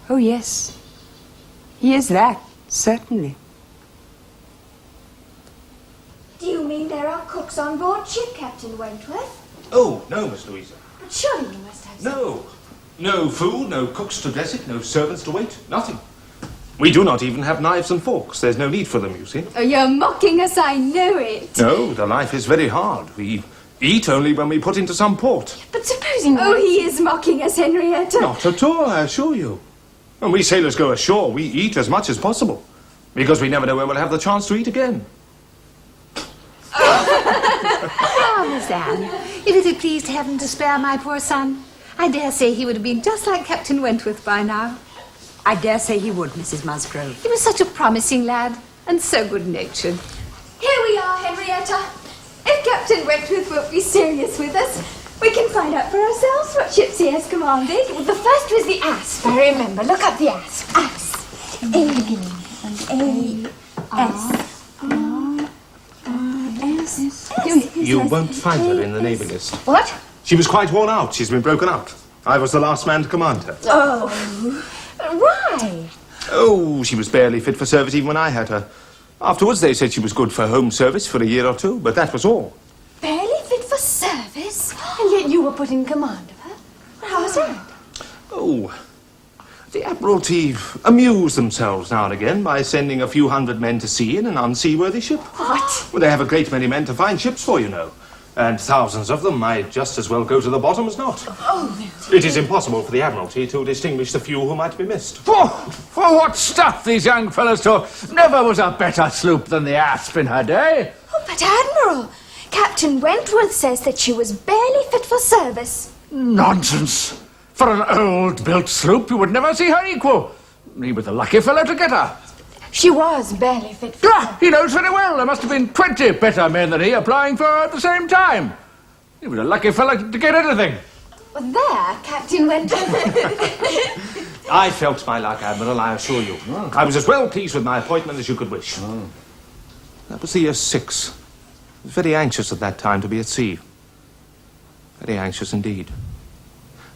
Oh, yes. He is that, certainly. Do you mean there are cooks on board ship, Captain Wentworth? Oh, no, Miss Louisa. But surely you must have some. No. No food, no cooks to dress it, no servants to wait, nothing. We do not even have knives and forks. There's no need for them, you see. Oh, you're mocking us, I know it. No, the life is very hard. We eat only when we put into some port. But supposing... Oh, he is mocking us, Henrietta. Not at all, I assure you. When we sailors go ashore, we eat as much as possible, because we never know when we'll have the chance to eat again. Ah, Miss Anne, if it had pleased heaven to spare my poor son, I dare say he would have been just like Captain Wentworth by now. I dare say he would, Mrs. Musgrove. He was such a promising lad, and so good-natured. Here we are, Henrietta. If Captain Wentworth won't be serious with us, we can find out for ourselves what ships he has commanded. Well, the first was the Asp, I remember. Look up the Asp. Asp. A-S-R-S. You won't find her in the Navy list. What? She was quite worn out. She's been broken out. I was the last man to command her. Oh. Why? Oh, she was barely fit for service even when I had her. Afterwards, they said she was good for home service for a year or two, but that was all. Barely fit for service? And yet you were put in command of her? How was that? Oh, the Admiralty amuse themselves now and again by sending a few hundred men to sea in an unseaworthy ship. What? Well, they have a great many men to find ships for, you know. And thousands of them might just as well go to the bottom as not. Oh, it is impossible for the Admiralty to distinguish the few who might be missed. For what stuff these young fellows talk. Never was a better sloop than the Asp in her day. Oh, but Admiral, Captain Wentworth says that she was barely fit for service. Nonsense. For an old-built sloop, you would never see her equal. He was a lucky fellow to get her. She was barely fit for service. He knows very well there must have been 20 better men than he applying for her at the same time. He was a lucky fellow to get anything. Well, there, Captain Wentworth. I felt my luck, Admiral, I assure you. I was as well pleased with my appointment as you could wish. That was the year 6. I was very anxious at that time to be at sea. Very anxious indeed.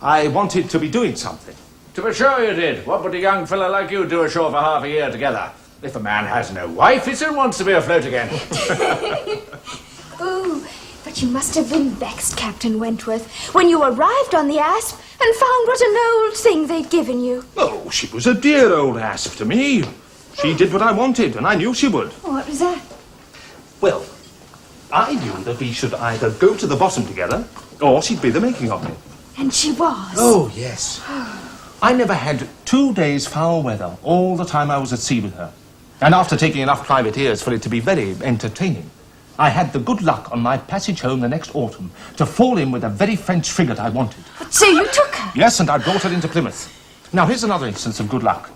I wanted to be doing something. To be sure you did. What would a young fellow like you do ashore for half a year together? If a man has no wife, he soon wants to be afloat again. Oh, but you must have been vexed, Captain Wentworth, when you arrived on the Asp and found what an old thing they'd given you. Oh, she was a dear old asp to me. She did what I wanted, and I knew she would. What was that? Well, I knew that we should either go to the bottom together, or she'd be the making of me. And she was? Oh, yes. I never had 2 days foul weather all the time I was at sea with her. And after taking enough privateers for it to be very entertaining, I had the good luck on my passage home the next autumn to fall in with a very French frigate I wanted. So you took her? Yes, and I brought her into Plymouth. Now, here's another instance of good luck.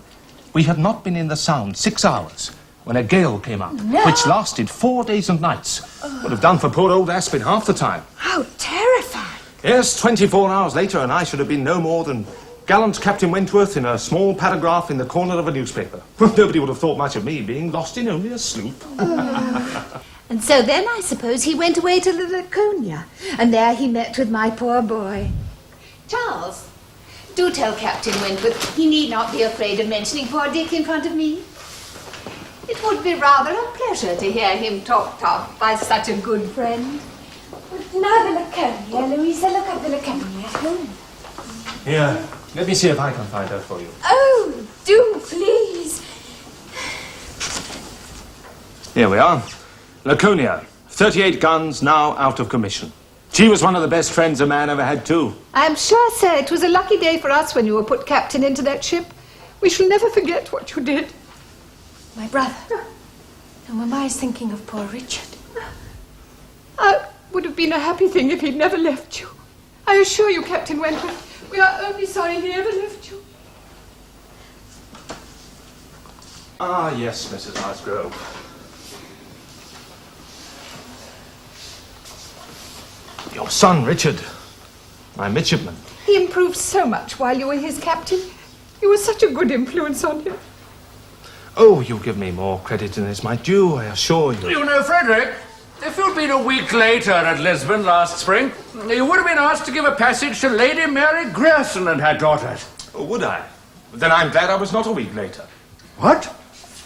We had not been in the Sound 6 hours when a gale came up, which lasted 4 days and nights. Would have done for poor old Asp in half the time. How terrifying. Yes, 24 hours later, and I should have been no more than gallant Captain Wentworth in a small paragraph in the corner of a newspaper. Nobody would have thought much of me being lost in only a sloop. And so then I suppose he went away to the Laconia, and there he met with my poor boy. Charles, do tell Captain Wentworth he need not be afraid of mentioning poor Dick in front of me. It would be rather a pleasure to hear him talked of by such a good friend. Now the Laconia, Louisa, look up the Laconia. Here, let me see if I can find her for you. Oh, do, please. Here we are. Laconia, 38 guns, now out of commission. She was one of the best friends a man ever had, too. I'm sure, sir, it was a lucky day for us when you were put captain into that ship. We shall never forget what you did. My brother. And Mamma is thinking of poor Richard. Would have been a happy thing if he'd never left you. I assure you, Captain Wentworth, we are only sorry he ever left you. Ah, yes, Mrs. Musgrove. Your son, Richard. My midshipman. He improved so much while you were his captain. You were such a good influence on him. Oh, you give me more credit than is my due, I assure you. You know, Frederick, if you'd been a week later at Lisbon last spring, you would have been asked to give a passage to Lady Mary Grierson and her daughters. Oh, would I? Then I'm glad I was not a week later. What?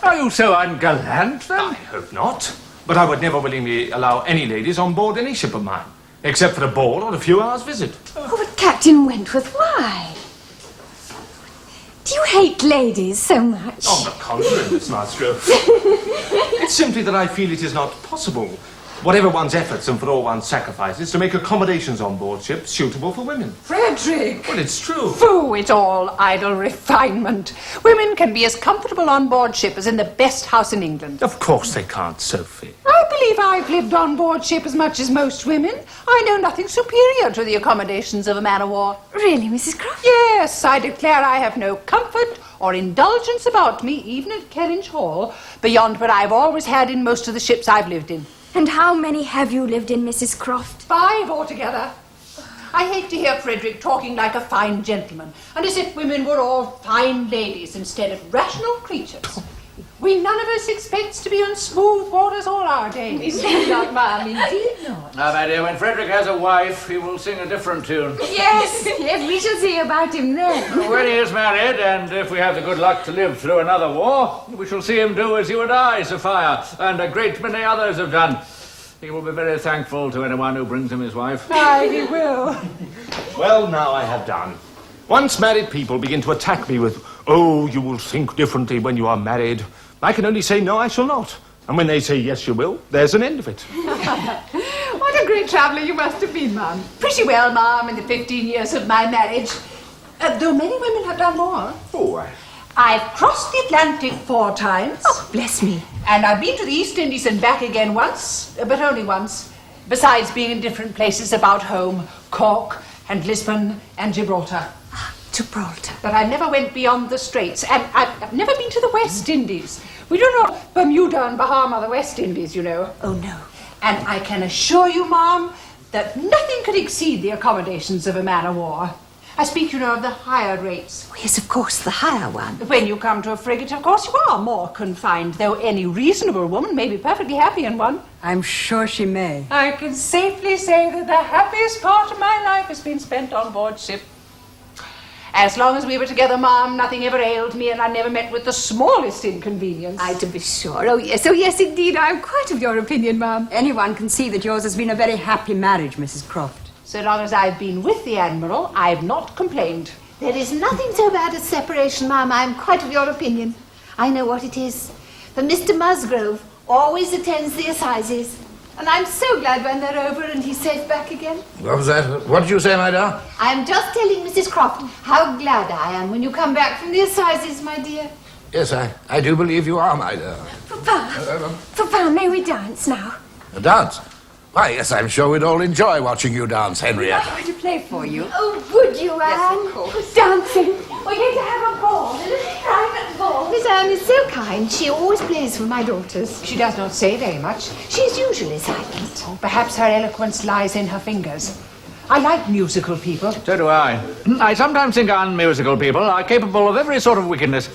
Are you so ungallant, then? I hope not. But I would never willingly allow any ladies on board any ship of mine, except for a ball or a few hours' visit. Oh, but Captain Wentworth, why? Do you hate ladies so much. On the contrary, Miss Musgrove. It's simply that I feel it is not possible, whatever one's efforts and for all one's sacrifices, to make accommodations on board ship suitable for women. Frederick! Well, it's true. Foo, it's all idle refinement. Women can be as comfortable on board ship as in the best house in England. Of course they can't, Sophie. I believe I've lived on board ship as much as most women. I know nothing superior to the accommodations of a man-of-war. Really, Mrs. Croft? Yes, I declare I have no comfort or indulgence about me, even at Kerringe Hall, beyond what I've always had in most of the ships I've lived in. And how many have you lived in, Mrs. Croft? 5 altogether. I hate to hear Frederick talking like a fine gentleman, and as if women were all fine ladies instead of rational creatures. We none of us expects to be on smooth waters all our days. Indeed not, ma'am, indeed not. Now, my dear, when Frederick has a wife, he will sing a different tune. Yes, yes, we shall see about him then. When he is married, and if we have the good luck to live through another war, we shall see him do as you and I, Sophia, and a great many others have done. He will be very thankful to anyone who brings him his wife. Aye, he will. Well, now I have done. Once married people begin to attack me with, oh, you will think differently when you are married, I can only say, no, I shall not. And when they say, yes, you will, there's an end of it. What a great traveller you must have been, ma'am. Pretty well, ma'am, in the 15 years of my marriage. Though many women have done more. Oh, I've crossed the Atlantic 4 times. Oh, bless me. And I've been to the East Indies and back again once, but only once. Besides being in different places about home, Cork and Lisbon and Gibraltar. Gibraltar. But I never went beyond the Straits, and I've never been to the West Indies. We don't know Bermuda and Bahama, the West Indies, you know. Oh, no. And I can assure you, ma'am, that nothing could exceed the accommodations of a man-of-war. I speak, you know, of the higher rates. Oh, yes, of course, the higher one. When you come to a frigate, of course, you are more confined, though any reasonable woman may be perfectly happy in one. I'm sure she may. I can safely say that the happiest part of my life has been spent on board ship. As long as we were together, ma'am, nothing ever ailed me, and I never met with the smallest inconvenience. Ay, to be sure. Oh, yes, indeed. I'm quite of your opinion, ma'am. Anyone can see that yours has been a very happy marriage, Mrs. Croft. So long as I've been with the Admiral, I've not complained. There is nothing so bad as separation, ma'am. I'm quite of your opinion. I know what it is. But Mr. Musgrove always attends the assizes. And I'm so glad when they're over and he's safe back again. What was that? What did you say, my dear? I'm just telling Mrs. Croft how glad I am when you come back from the assizes, my dear. Yes, I do believe you are, my dear. Papa, may we dance now? A dance? Why, yes, I'm sure we'd all enjoy watching you dance, Henrietta. I'm going to play for you. Oh, would you, Anne? Yes, of course. Dancing. We're going to have a ball, a little private ball. Miss Anne is so kind. She always plays for my daughters. She does not say very much. She's usually silent. Perhaps her eloquence lies in her fingers. I like musical people. So do I. I sometimes think unmusical people are capable of every sort of wickedness.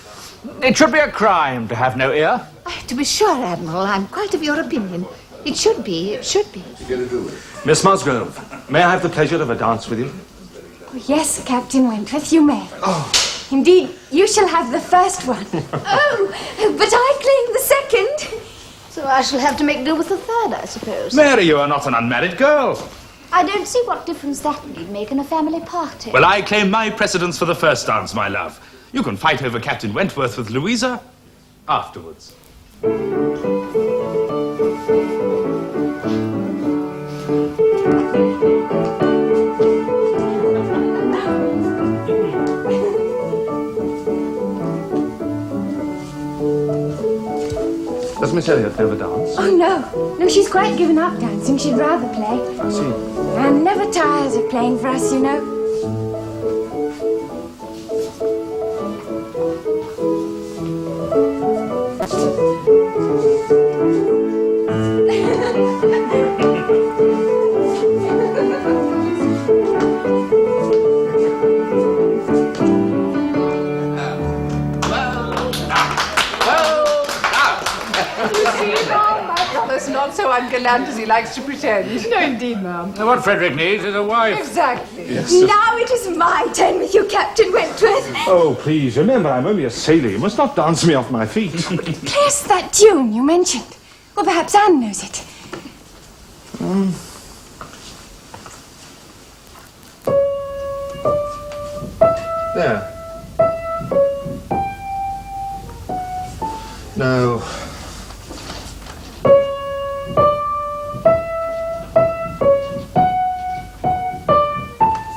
It should be a crime to have no ear. To be sure, Admiral, I'm quite of your opinion. It should be, it should be. Miss Musgrove, may I have the pleasure of a dance with you? Oh, yes, Captain Wentworth, you may. Oh. Indeed, you shall have the first one. Oh, but I claim the second. So I shall have to make do with the third, I suppose. Mary, you are not an unmarried girl. I don't see what difference that need make in a family party. Well, I claim my precedence for the first dance, my love. You can fight over Captain Wentworth with Louisa afterwards. Does Miss Elliot never dance? Oh, no. No, she's quite given up dancing. She'd rather play. I see. Anne never tires of playing for us, you know. Not so ungallant as he likes to pretend. No, indeed, ma'am. What Frederick needs is a wife. Exactly. Yes. Now it is my turn with you, Captain Wentworth. Oh, please, remember, I'm only a sailor. You must not dance me off my feet. Play us that tune you mentioned. Or perhaps Anne knows it. There. No.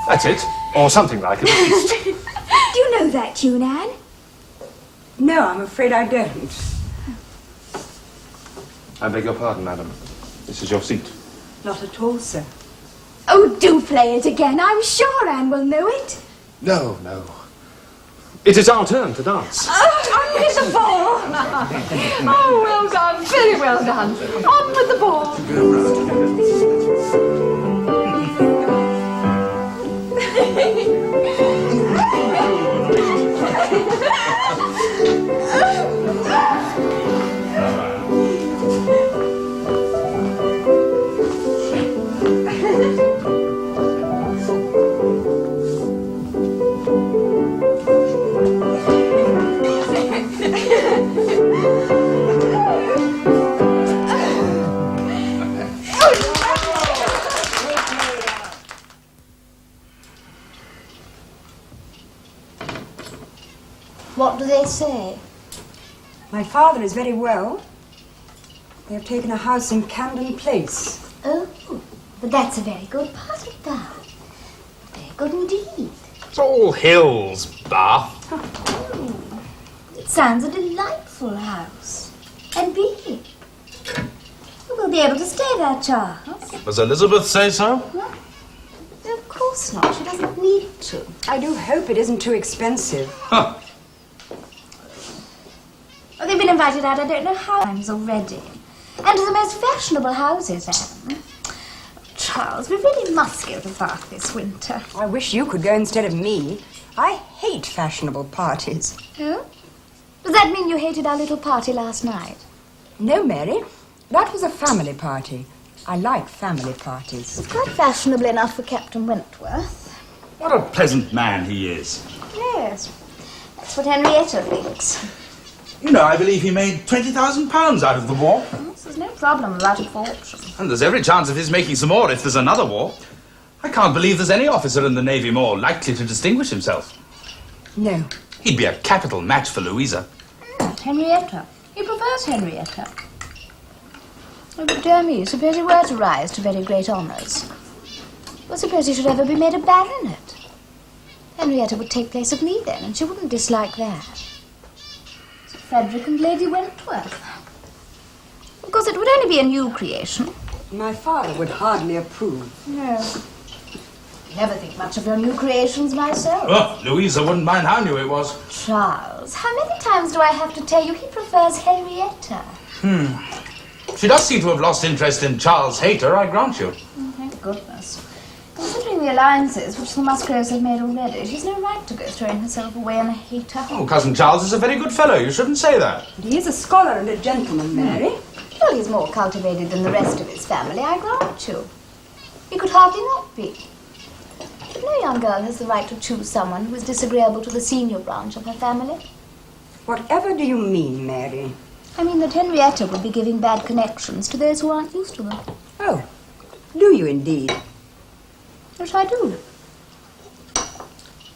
That's it. Or something like it, at least. Do you know that tune, Anne? No, I'm afraid I don't. I beg your pardon, madam. This is your seat. Not at all, sir. Oh, do play it again. I'm sure Anne will know it. No, no. It is our turn to dance. On with the ball. Oh, well done. Very well done. On with the ball. What do they say? My father is very well. They have taken a house in Camden Place. Oh, but that's a very good part of Bath. Very good indeed. It's all hills, Bath. It sounds a delightful house. And big. You will be able to stay there, Charles. Does Elizabeth say so? No, of course not. She doesn't need to. I do hope it isn't too expensive. Huh. Oh, they've been invited out I don't know how times already. And to the most fashionable houses, Anne. Charles, we really must go to Bath this winter. I wish you could go instead of me. I hate fashionable parties. Oh? Does that mean you hated our little party last night? No, Mary. That was a family party. I like family parties. It's quite fashionable enough for Captain Wentworth. What a pleasant man he is. Yes. That's what Henrietta thinks. You know, I believe he made £20,000 out of the war. Yes, there's no problem about a fortune. And there's every chance of his making some more if there's another war. I can't believe there's any officer in the Navy more likely to distinguish himself. No. He'd be a capital match for Louisa. Henrietta. He prefers Henrietta. Oh, but dear me, suppose he were to rise to very great honours. Well, suppose he should ever be made a baronet. Henrietta would take place of me then, and she wouldn't dislike that. Sir Frederick and Lady Wentworth. Of course, it would only be a new creation. My father would hardly approve. No. I never think much of your new creations myself. Oh, Louisa wouldn't mind how new it was. Charles, how many times do I have to tell you he prefers Henrietta? She does seem to have lost interest in Charles Hayter, I grant you. Oh, thank goodness. Considering the alliances which the Musgroves have made already, she's no right to go throwing herself away on a hater. Oh, Cousin Charles is a very good fellow. You shouldn't say that. But he is a scholar and a gentleman, Mary. Well, he's more cultivated than the rest of his family, I grant you. He could hardly not be. No young girl has the right to choose someone who is disagreeable to the senior branch of her family. Whatever do you mean, Mary? I mean that Henrietta would be giving bad connections to those who aren't used to them. Oh, do you indeed? Yes, I do.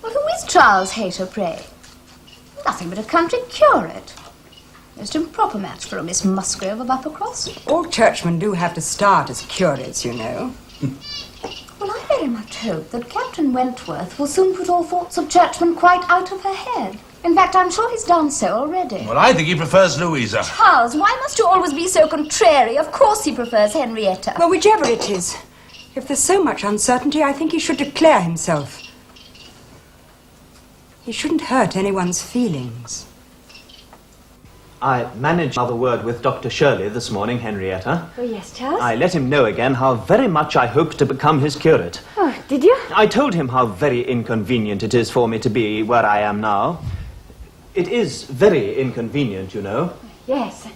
Well, who is Charles Hayter, pray? Nothing but a country curate. Most improper match for a Miss Musgrove of Uppercross. All churchmen do have to start as curates, you know. Well, I very much hope that Captain Wentworth will soon put all thoughts of churchmen quite out of her head. In fact, I'm sure he's done so already. Well, I think he prefers Louisa. Charles, why must you always be so contrary? Of course he prefers Henrietta. Well, whichever it is. If there's so much uncertainty, I think he should declare himself. He shouldn't hurt anyone's feelings. I managed another word with Dr. Shirley this morning, Henrietta. Oh, yes, Charles? I let him know again how very much I hope to become his curate. Oh, did you? I told him how very inconvenient it is for me to be where I am now. It is very inconvenient, you know. Yes.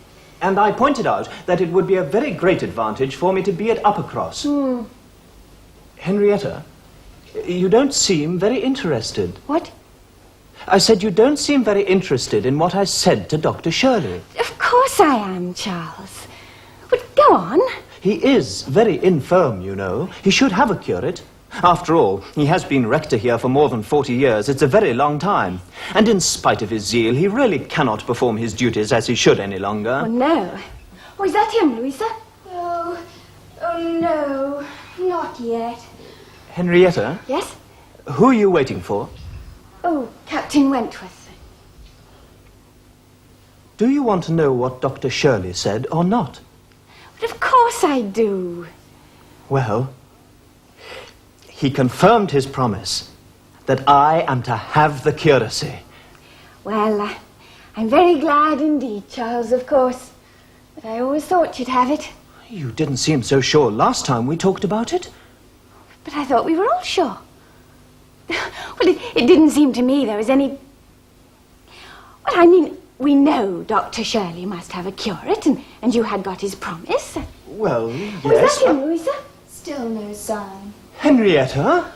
And I pointed out that it would be a very great advantage for me to be at Uppercross. Henrietta, you don't seem very interested. What? I said you don't seem very interested in what I said to Dr. Shirley. Of course I am, Charles. But go on. He is very infirm, you know. He should have a curate. After all, he has been rector here for more than 40 years. It's a very long time. And in spite of his zeal, he really cannot perform his duties as he should any longer. Oh, no. Oh, is that him, Louisa? Oh no, not yet. Henrietta? Yes? Who are you waiting for? Oh, Captain Wentworth. Do you want to know what Dr. Shirley said or not? But of course I do. Well, he confirmed his promise that I am to have the curacy. Well, I'm very glad indeed, Charles, of course. But I always thought you'd have it. You didn't seem so sure last time we talked about it. But I thought we were all sure. Well, it didn't seem to me there was any... Well, I mean, we know Dr. Shirley must have a curate, and you had got his promise. Well, yes. Was that him, Louisa? Still no sign. Henrietta?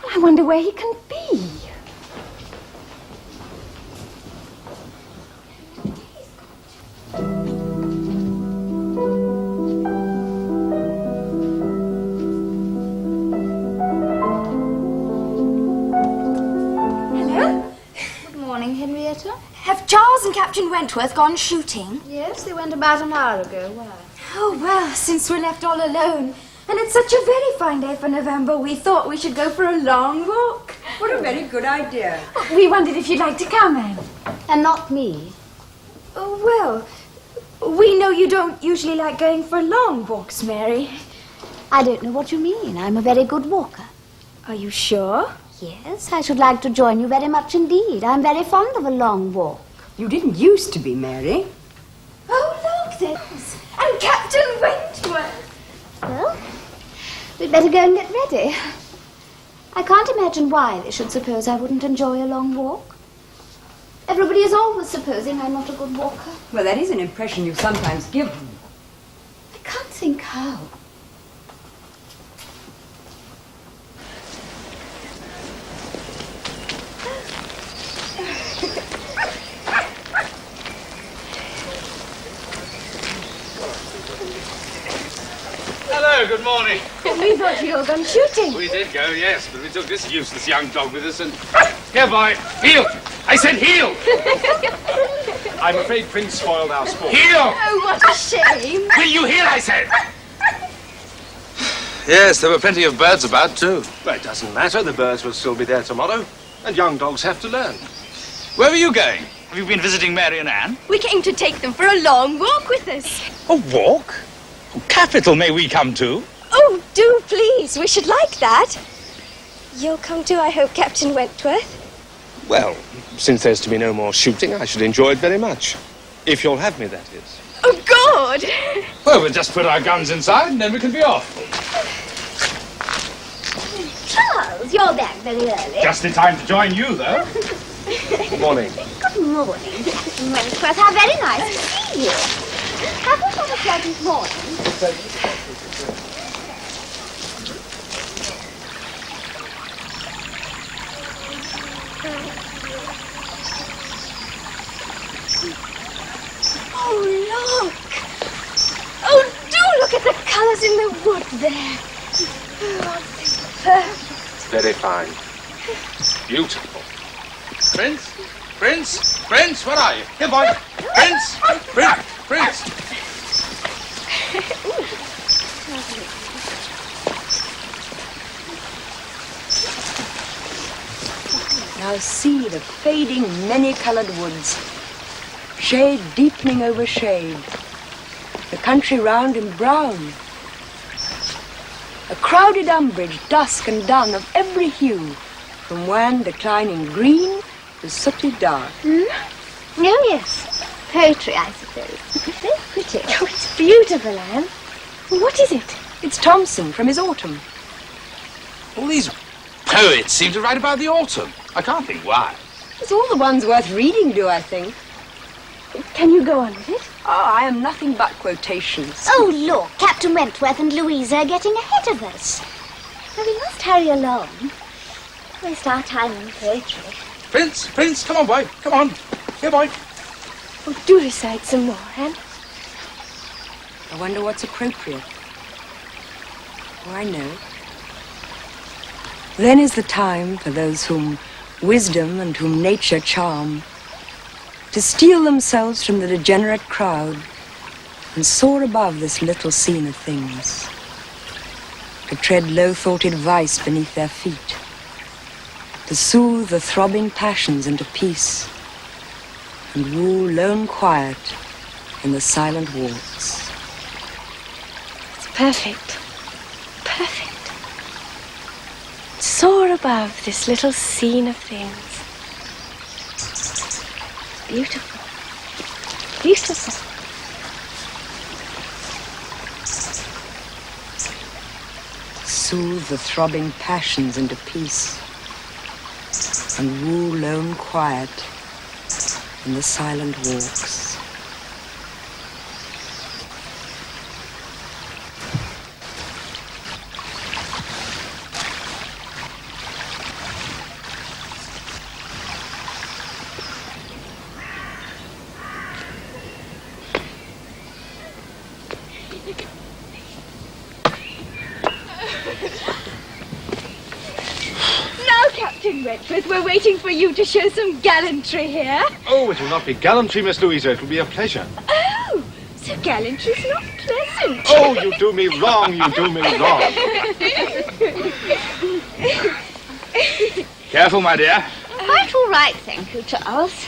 I wonder where he can be. Henrietta? Have Charles and Captain Wentworth gone shooting? Yes, they went about an hour ago. Why? Oh, well, since we're left all alone, and it's such a very fine day for November, we thought we should go for a long walk. What a very good idea. We wondered if you'd like to come, Anne. And not me. Oh, well, we know you don't usually like going for long walks, Mary. I don't know what you mean. I'm a very good walker. Are you sure? Yes, I should like to join you very much indeed. I'm very fond of a long walk. You didn't used to be, Mary. Oh, look, there's... And Captain Wentworth. Well, we'd better go and get ready. I can't imagine why they should suppose I wouldn't enjoy a long walk. Everybody is always supposing I'm not a good walker. Well, that is an impression you sometimes give them. I can't think how. Hello, good morning. We thought you'd all gone shooting. We did go, yes, but we took this useless young dog with us and... Here, boy, heel! I said heel! I'm afraid Prince spoiled our sport. Heel! Oh, what a shame. Will you heel, I said? Yes, there were plenty of birds about, too. Well, it doesn't matter. The birds will still be there tomorrow. And young dogs have to learn. Where were you going? Have you been visiting Mary and Anne? We came to take them for a long walk with us. A walk? Oh, capital, may we come too? Oh, do please. We should like that. You'll come too, I hope, Captain Wentworth. Well, since there's to be no more shooting, I should enjoy it very much. If you'll have me, that is. Oh, good. Well, we'll just put our guns inside and then we can be off. Charles, you're back very early. Just in time to join you, though. Good morning. Good morning, Captain Wentworth. How very nice to see you. Have you had a pleasant morning? Oh, look. Oh, do look at the colours in the wood there. Oh, perfect. Very fine. Beautiful. Prince? Prince? Prince, where are you? Here, boy. Prince? Prince? Now see the fading, many-coloured woods. Shade deepening over shade. The country round in brown. A crowded umbrage, dusk and dun of every hue, from wan declining green to sooty dark. Oh, yes. Poetry, I suppose. Very pretty. Oh, it's beautiful, Anne. What is it? It's Thomson from his autumn. All these poets seem to write about the autumn. I can't think why. It's all the ones worth reading, do I think? Can you go on with it? Oh, I am nothing but quotations. Oh, look, Captain Wentworth and Louisa are getting ahead of us. Well, we must hurry along. Waste our time in poetry. Prince, come on, boy. Come on. Here, boy. Oh, do recite some more, Anne. I wonder what's appropriate. Oh, I know. Then is the time for those whom wisdom and whom nature charm to steal themselves from the degenerate crowd and soar above this little scene of things, to tread low-thoughted vice beneath their feet, to soothe the throbbing passions into peace, and woo lone quiet in the silent walks. It's perfect. Perfect. Soar above this little scene of things. Beautiful. Beautiful. Soothe the throbbing passions into peace, and woo lone quiet in the silent walks. Captain Wentworth, we're waiting for you to show some gallantry here. Oh, it will not be gallantry, Miss Louisa. It will be a pleasure. Oh, so gallantry's not pleasant. Oh, you do me wrong. You do me wrong. Careful, my dear. Quite all right, thank you, Charles.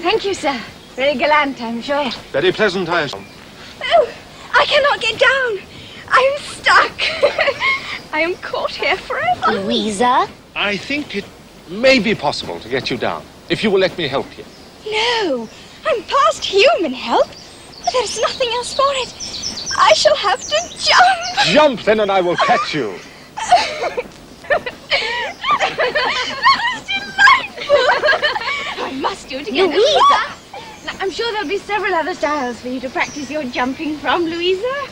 Thank you, sir. Very gallant, I'm sure. Very pleasant, I assume. Oh, I cannot get down. I'm stuck. I am caught here forever. Louisa? I think it may be possible to get you down, if you will let me help you. No, I'm past human help. There's nothing else for it. I shall have to jump. Jump, then, and I will catch you. That's delightful. I must do it again. Louisa! Now, I'm sure there'll be several other styles for you to practice your jumping from, Louisa.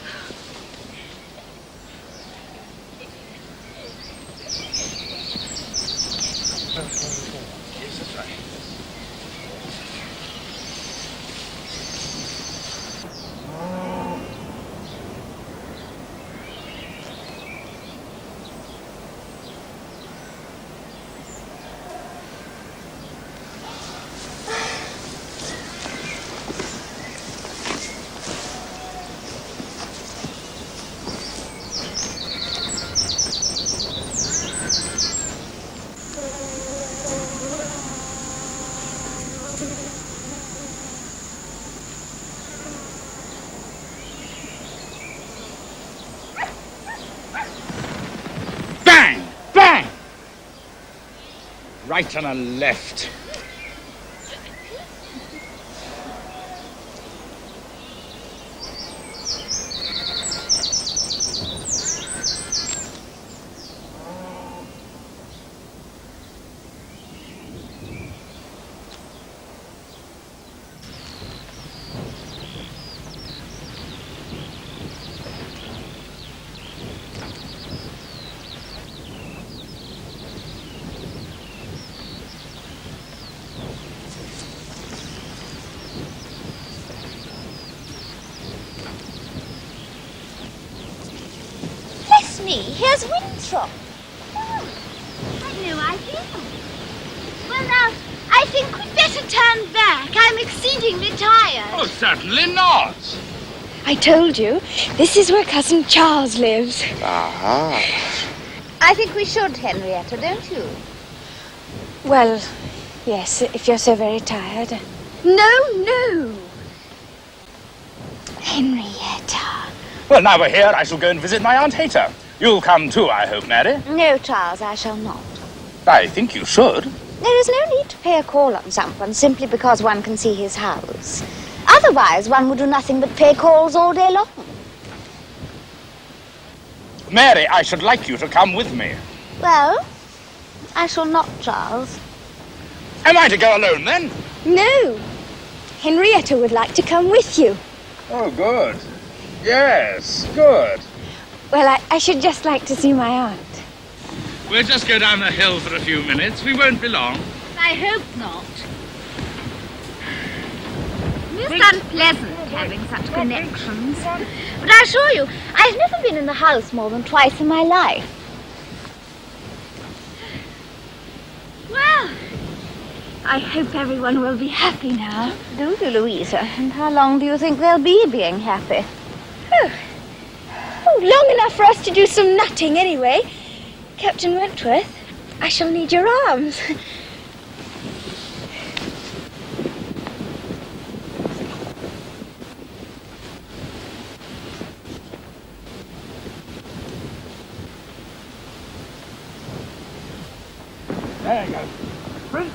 Right and a left. Here's Winthrop. Oh, I'd no idea. Well, now, I think we'd better turn back. I'm exceedingly tired. Oh, certainly not. I told you, this is where Cousin Charles lives. Aha. I think we should, Henrietta, don't you? Well, yes, if you're so very tired. No. Henrietta. Well, now we're here, I shall go and visit my Aunt Hayter. You'll come too, I hope, Mary? No, Charles, I shall not. I think you should. There is no need to pay a call on someone simply because one can see his house. Otherwise, one would do nothing but pay calls all day long. Mary, I should like you to come with me. Well, I shall not, Charles. Am I to go alone, then? No. Henrietta would like to come with you. Oh, good. Yes, good. Well, I should just like to see my aunt. We'll just go down the hill for a few minutes. We won't be long. I hope not. Most unpleasant having such connections. But I assure you, I've never been in the house more than twice in my life. Well, I hope everyone will be happy now. Do you, Louisa? And how long do you think they'll be being happy? Oh, long enough for us to do some nutting anyway. Captain Wentworth, I shall need your arms. There you go. Prince.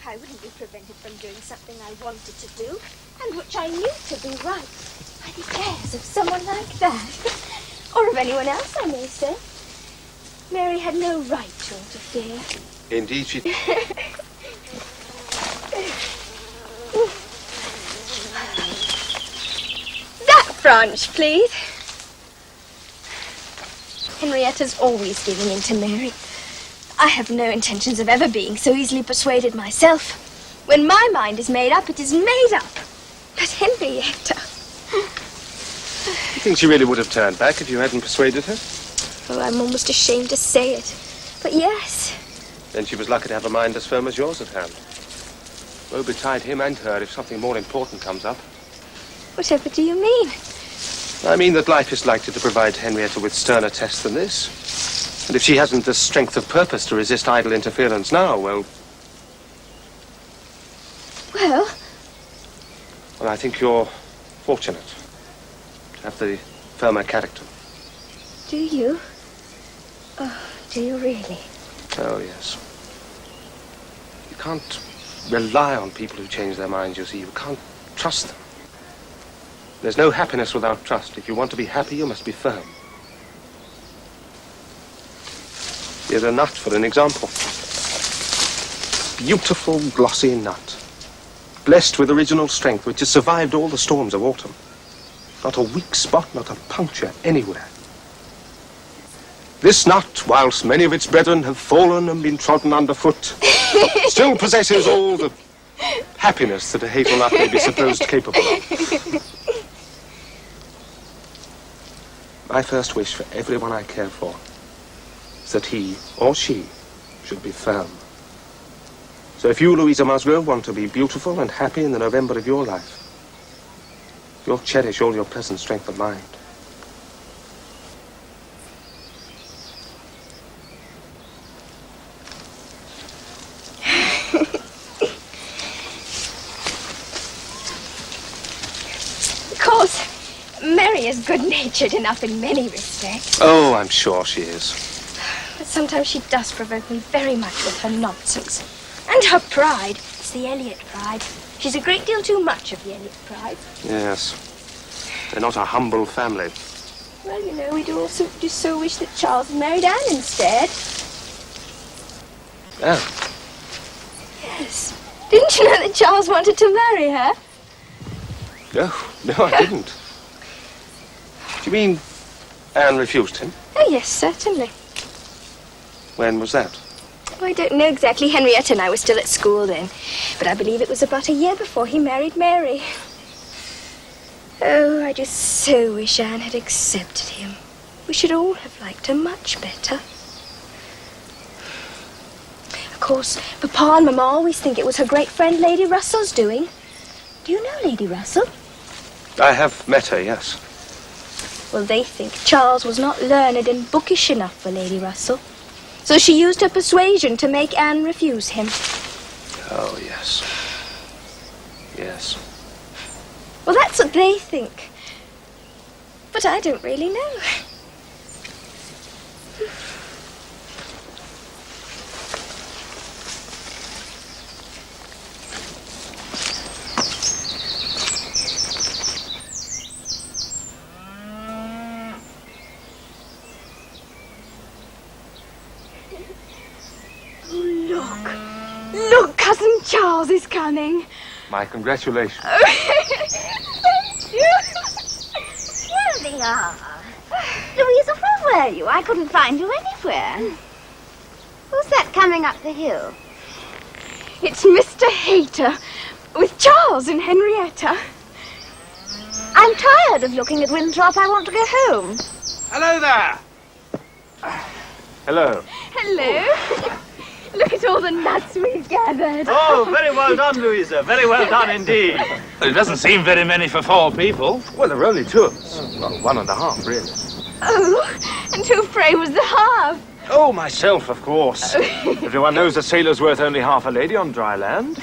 I wouldn't be prevented from doing something I wanted to do, and which I knew to be right, by the airs of someone like that. Or of anyone else, I may say. Mary had no right to interfere. Indeed she... That branch, please. Henrietta's always giving in to Mary. I have no intentions of ever being so easily persuaded myself. When my mind is made up, it is made up. But Henrietta... You think she really would have turned back if you hadn't persuaded her? Oh, I'm almost ashamed to say it. But yes. Then she was lucky to have a mind as firm as yours at hand. Woe betide him and her if something more important comes up. Whatever do you mean? I mean that life is likely to provide Henrietta with sterner tests than this. And if she hasn't the strength of purpose to resist idle interference now, well... Well, I think you're fortunate to have the firmer character. do you? Oh, do you really? Oh, yes. You can't rely on people who change their minds, you see. You can't trust them. There's no happiness without trust. If you want to be happy, you must be firm. Here's a nut for an example. Beautiful, glossy nut. Blessed with original strength, which has survived all the storms of autumn. Not a weak spot, not a puncture anywhere. This nut, whilst many of its brethren have fallen and been trodden underfoot, still possesses all the happiness that a hazelnut may be supposed capable of. My first wish for everyone I care for is that he or she should be firm. So if you, Louisa Musgrove, want to be beautiful and happy in the November of your life, you'll cherish all your present strength of mind. Of course, Mary is good-natured enough in many respects. Oh, I'm sure she is. But sometimes she does provoke me very much with her nonsense. And her pride. It's the Elliot pride. She's a great deal too much of the Elliot pride. Yes. They're not a humble family. Well, you know, we do also just so wish that Charles married Anne instead. Oh. Yes. Didn't you know that Charles wanted to marry her? No, I didn't. Do you mean Anne refused him? Oh, yes, certainly. When was that? I don't know exactly. Henrietta and I were still at school then. But I believe it was about a year before he married Mary. Oh, I just so wish Anne had accepted him. We should all have liked her much better. Of course, Papa and Mamma always think it was her great friend Lady Russell's doing. Do you know Lady Russell? I have met her, yes. Well, they think Charles was not learned and bookish enough for Lady Russell. So she used her persuasion to make Anne refuse him. Oh, yes. Yes. Well, that's what they think. But I don't really know. Look, Cousin Charles is coming. My congratulations. Here they are. Louisa, where were you? I couldn't find you anywhere. Who's that coming up the hill? It's Mr. Hayter with Charles and Henrietta. I'm tired of looking at Winthrop. I want to go home. Hello there. Hello. Hello. Look at all the nuts we've gathered. Oh, very well done, Louisa. Very well done indeed. It doesn't seem very many for 4 people. Well, there are only 2 of us. Well, 1.5, really. Oh, and who, pray, was the half? Oh, myself, of course. Everyone knows a sailor's worth only half a lady on dry land.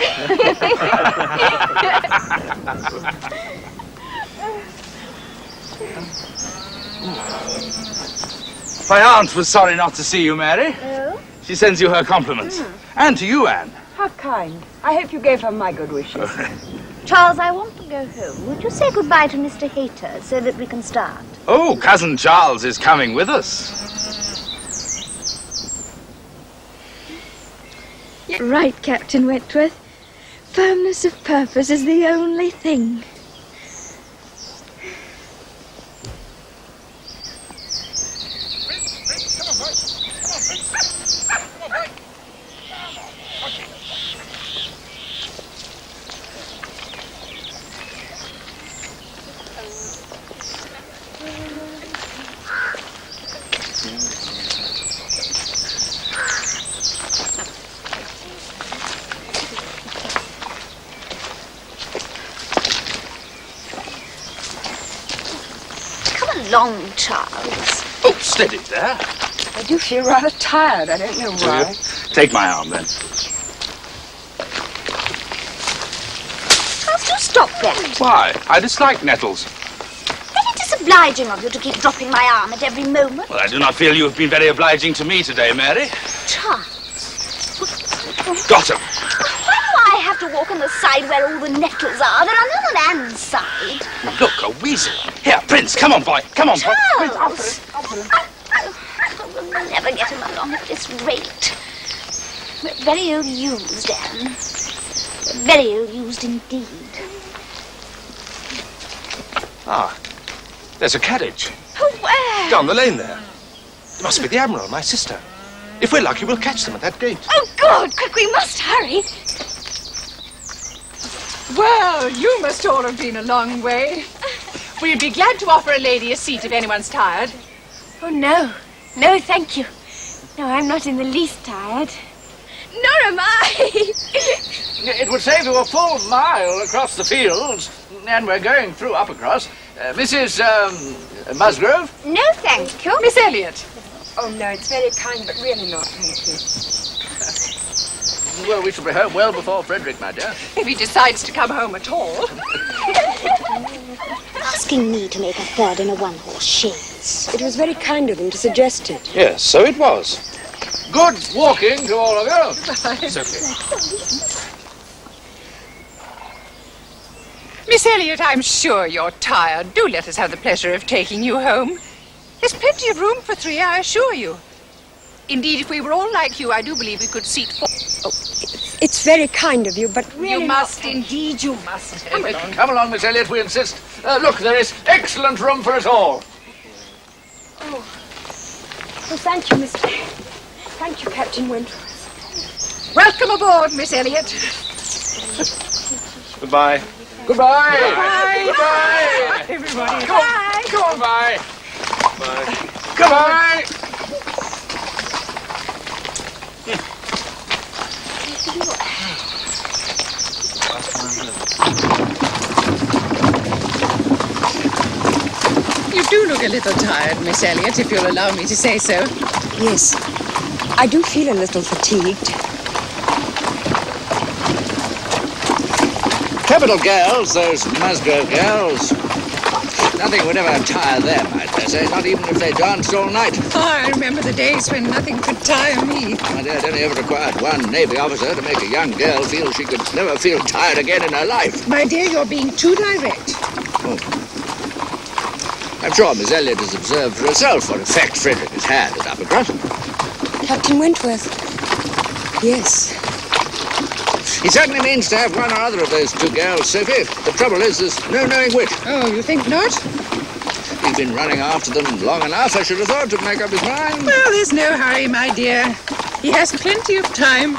My aunt was sorry not to see you, Mary. Oh? She sends you her compliments. And to you, Anne. How kind. I hope you gave her my good wishes. Charles, I want to go home. Would you say goodbye to Mr. Hayter so that we can start? Oh, Cousin Charles is coming with us. You're right, Captain Wentworth. Firmness of purpose is the only thing. Long, Charles. Oh, steady there. I do feel rather tired. I don't know why. Take my arm, then. Charles, do stop that. Why? I dislike nettles. Very disobliging of you to keep dropping my arm at every moment. Well, I do not feel you have been very obliging to me today, Mary. Charles. Got him. Why do I have to walk on the side where all the nettles are? There are none on Anne's side. Look, a weasel. Here, Prince, come on, boy. Come on, boy. Charles! We'll never get him along at this rate. We're very ill-used, Anne. We're very ill-used indeed. Ah, there's a carriage. Oh, where? Down the lane there. It must be the Admiral, my sister. If we're lucky, we'll catch them at that gate. Oh, God, quick, we must hurry. Well, you must all have been a long way. We'd be glad to offer a lady a seat if anyone's tired. Oh, no. No, thank you. No, I'm not in the least tired. Nor am I. It would save you a full mile across the fields, and we're going through Uppercross. Mrs. Musgrove? No, thank you. Miss Elliot. Oh, no, it's very kind, but really not, thank you. Well, we shall be home well before Frederick, my dear. If he decides to come home at all. Asking me to make a third in a one-horse chaise. It was very kind of him to suggest it. Yes, so it was. Good walking to all of you. It's okay. Miss Elliot, I'm sure you're tired. Do let us have the pleasure of taking you home. There's plenty of room for 3, I assure you. Indeed, if we were all like you, I do believe we could seat 4. Oh, it's very kind of you, but really You must, indeed, you must. Come along, Miss Elliot, we insist. Look, there is excellent room for us all. Oh, thank you, Mr. Thank you, Captain Wentworth. Welcome aboard, Miss Elliot. Goodbye. Goodbye. Goodbye. Goodbye. Everybody. Come on. Come on, bye. Bye. Goodbye. You do look a little tired, Miss Elliot, if you'll allow me to say so. Yes, I do feel a little fatigued. Capital girls, those Musgrove girls. Nothing would ever tire them, I dare say, not even if they danced all night. Oh, I remember the days when nothing could tire me. My dear, it only ever required one Navy officer to make a young girl feel she could never feel tired again in her life. My dear, you're being too direct. Oh. I'm sure Miss Elliot has observed for herself what effect Frederick has had at Uppercross. Captain Wentworth. Yes. He certainly means to have one or other of those two girls, Sophie. The trouble is, there's no knowing which. Oh, you think not? He's been running after them long enough, I should have thought, to make up his mind. Well, there's no hurry, my dear. He has plenty of time.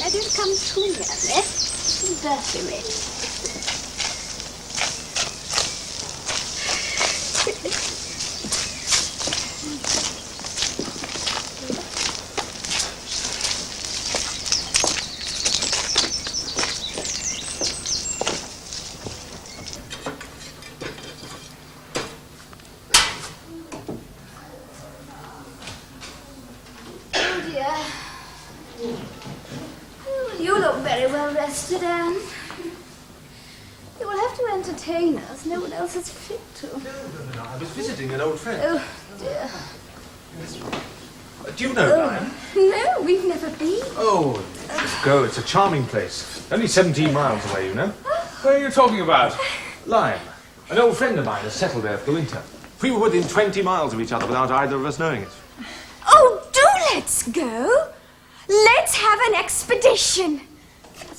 Now don't come too near me. Dirty me. Oh dear. You look very well rested, Anne. You will have to entertain us. No one else is fit to. No. I was visiting an old friend. Oh, dear. Do you know Lyme? No, we've never been. Oh, just go. It's a charming place. Only 17 miles away, you know. What are you talking about? Lyme. An old friend of mine has settled there for the winter. We were within 20 miles of each other without either of us knowing it. Oh, do let's go. Let's have an expedition.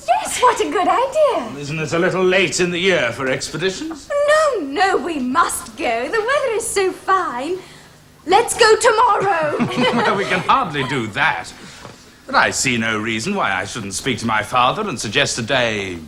Yes, what a good idea. Isn't it a little late in the year for expeditions? No, we must go. The weather is so fine. Let's go tomorrow. Well, we can hardly do that. But I see no reason why I shouldn't speak to my father and suggest a day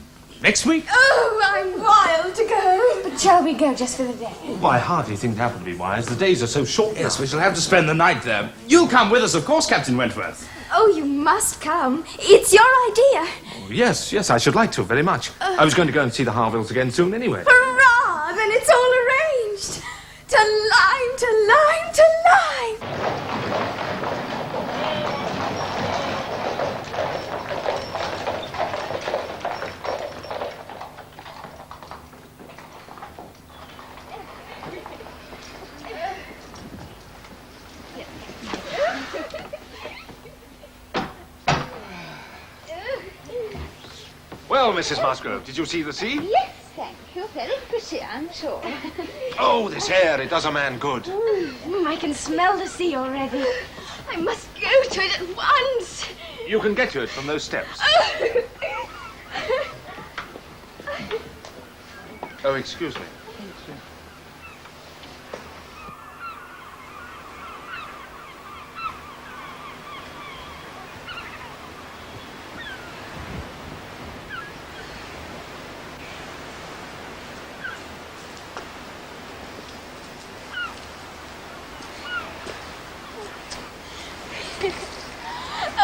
next week. Oh, I'm wild to go. But shall we go just for the day? Well, I hardly think that would be wise. The days are so short. Yes, we shall have to spend the night there. You'll come with us, of course, Captain Wentworth. Oh, you must come. It's your idea. Oh, yes, I should like to, very much. I was going to go and see the Harvilles again soon anyway. Hurrah! Then it's all arranged. To Lyme, to Lyme, to Lyme. Well, Mrs. Musgrove, did you see the sea? Yes, thank you. Very pretty, I'm sure. Oh, this air, it does a man good. I can smell the sea already. I must go to it at once. You can get to it from those steps. Oh, excuse me.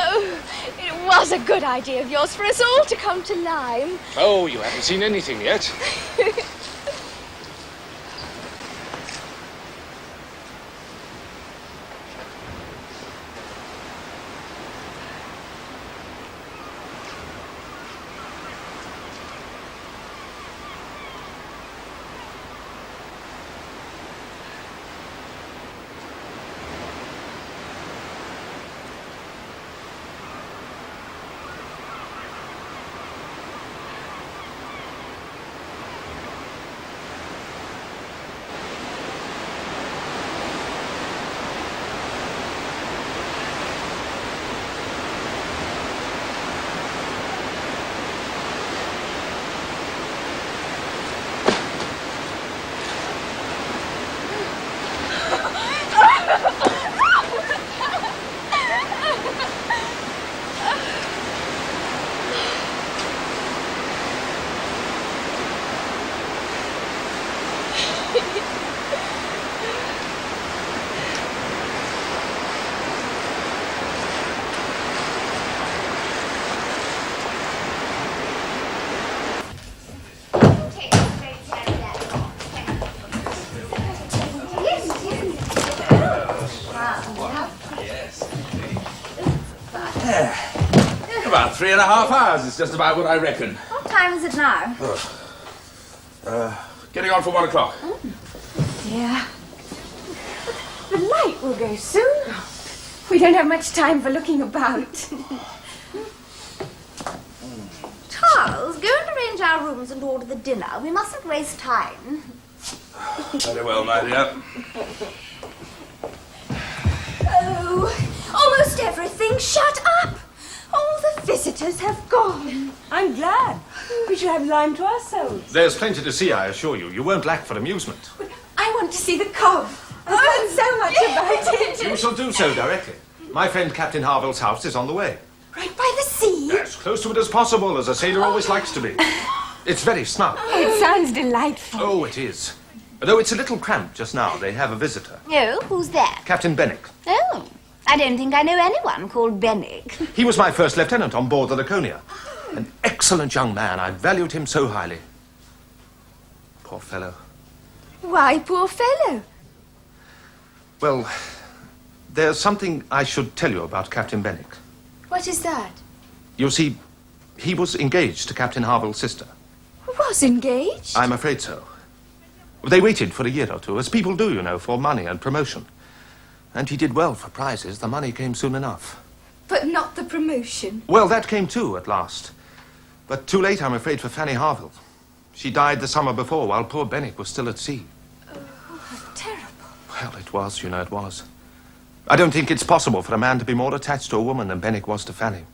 Oh, it was a good idea of yours for us all to come to Lyme. Oh, you haven't seen anything yet. About 3.5 hours is just about what I reckon. What time is it now? Getting on for 1 o'clock. Yeah. The light will go soon. We don't have much time for looking about. Charles, go and arrange our rooms and order the dinner. We mustn't waste time. Very well, my dear. Oh, almost everything shut up. All the visitors have gone. I'm glad. We should have Lyme to ourselves. There's plenty to see, I assure you. You won't lack for amusement. I want to see the cob. I've heard so much about it. You shall do so directly. My friend Captain Harville's house is on the way. Right by the sea? As close to it as possible, as a sailor always likes to be. It's very snug. Oh, it sounds delightful. Oh, it is. Though it's a little cramped just now. They have a visitor. Oh, who's that? Captain Benwick. Oh, I don't think I know anyone called Benwick. He was my first lieutenant on board the Laconia. An excellent young man. I valued him so highly. Poor fellow. Why, poor fellow? Well, there's something I should tell you about Captain Benwick. What is that? You see, he was engaged to Captain Harville's sister. Was engaged? I'm afraid so. They waited for a year or two, as people do, you know, for money and promotion. And he did well for prizes. The money came soon enough. But not the promotion. Well, that came too, at last. But too late, I'm afraid, for Fanny Harville. She died the summer before, while poor Benwick was still at sea. Oh, how terrible. Well, it was, you know, it was. I don't think it's possible for a man to be more attached to a woman than Benwick was to Fanny.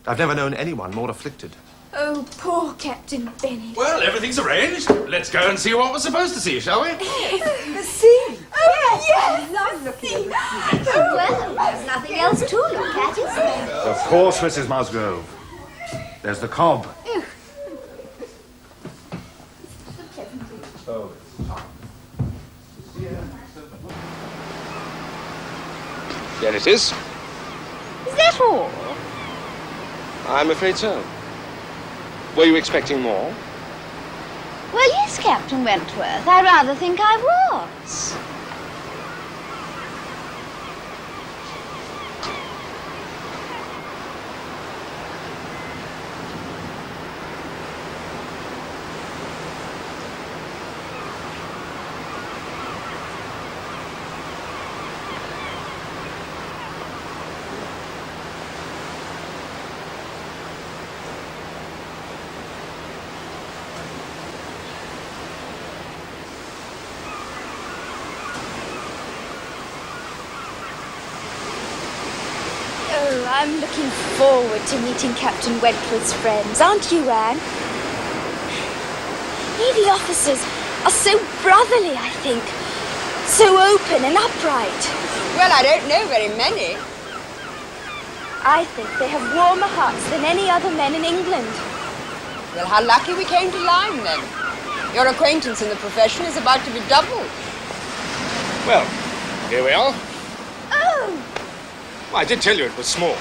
I've never known anyone more afflicted. Oh, poor Captain Benny. Well, everything's arranged. Let's go and see what we're supposed to see, shall we? The sea. Oh, yes. Love looking at the sea. Oh, well, there's nothing else to look at, is there? Of course, Mrs. Musgrove. There's the cob. There it is. Is that all? I'm afraid so. Were you expecting more? Well, yes, Captain Wentworth. I rather think I was. Oh, I'm looking forward to meeting Captain Wentworth's friends, aren't you, Anne? Navy officers are so brotherly, I think. So open and upright. Well, I don't know very many. I think they have warmer hearts than any other men in England. Well, how lucky we came to Lyme, then. Your acquaintance in the profession is about to be doubled. Well, here we are. Oh! Well, I did tell you it was small.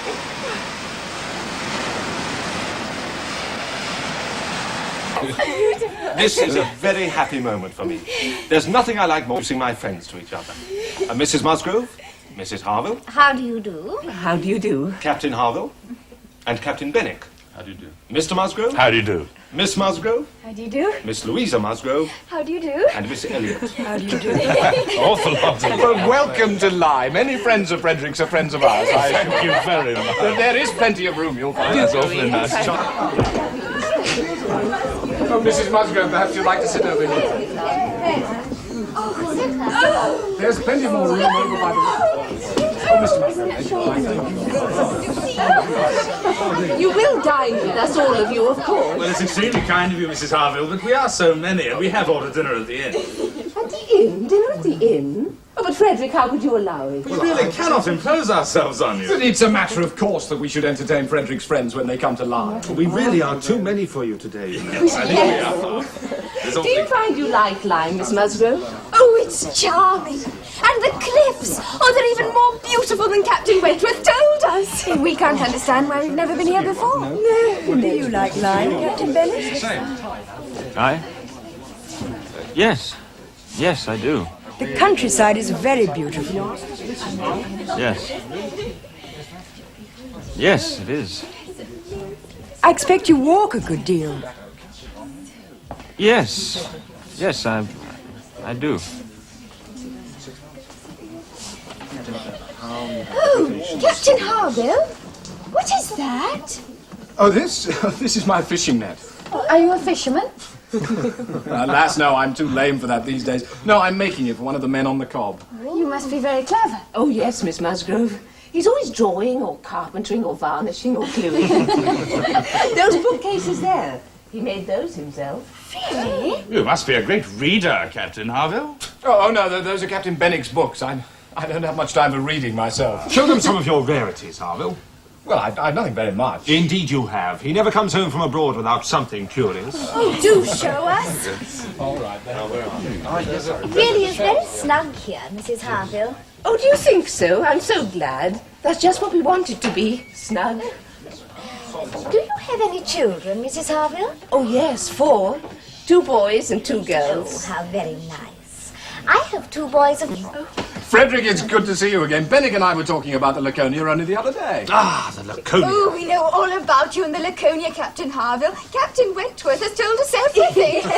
This is a very happy moment for me. There's nothing I like more than introducing my friends to each other. Mrs. Musgrove, Mrs. Harville. How do you do? How do you do? Captain Harville, and Captain Benwick. How do you do? Mr. Musgrove. How do you do? Miss Musgrove. How do you do? Miss Louisa Musgrove. How do you do? And Miss Elliot. How do you do? Awful lot of Well, welcome to Lyme. Any friends of Frederick's are friends of ours. Thank you very much. There is plenty of room, you'll find. That's awfully nice. Oh, Mrs. Musgrove, perhaps you'd like to sit over here. There's plenty more room over by the... Oh, Mr. Musgrove. You will dine with us, all of you, of course. Well, it's extremely kind of you, Mrs. Harville, but we are so many, and we have ordered dinner at the inn. At the inn? Dinner at the inn? Oh, but Frederick, how could you allow it? We really cannot impose ourselves on you. It's a matter of course that we should entertain Frederick's friends when they come to Lyme. We really are too many for you today. Yes, I think we are. Do you find you like Lyme, Miss Musgrove? Oh, it's charming. And the cliffs! Oh, they're even more beautiful than Captain Wentworth told us. We can't understand why we've never been here before. No. Do you like Lyme, Captain Bennet? I? Yes. Yes, I do. The countryside is very beautiful. Yes. Yes, it is. I expect you walk a good deal. Yes. Yes, I do. Oh, Captain Harville, what is that? Oh, this is my fishing net. Are you a fisherman? Alas, no, I'm too lame for that these days. No, I'm making it for one of the men on the cob. You must be very clever. Oh, yes, Miss Musgrove. He's always drawing or carpentering or varnishing or gluing. Those bookcases there, he made those himself. Really? You must be a great reader, Captain Harville. Oh, no, those are Captain Benwick's books. I don't have much time for reading myself. Show them some of your rarities, Harville. Well, I've nothing very much. Indeed you have. He never comes home from abroad without something curious. Oh, do show us. All right, then. Where are you? It really is very snug here, Mrs. Harville. Oh, do you think so? I'm so glad. That's just what we want it to be, snug. Do you have any children, Mrs. Harville? Oh, yes, 4. 2 boys and 2 girls. Oh, how very nice. I have 2 boys of... Frederick, it's good to see you again. Benwick and I were talking about the Laconia only the other day. Ah, the Laconia. Oh, we know all about you and the Laconia, Captain Harville. Captain Wentworth has told us everything.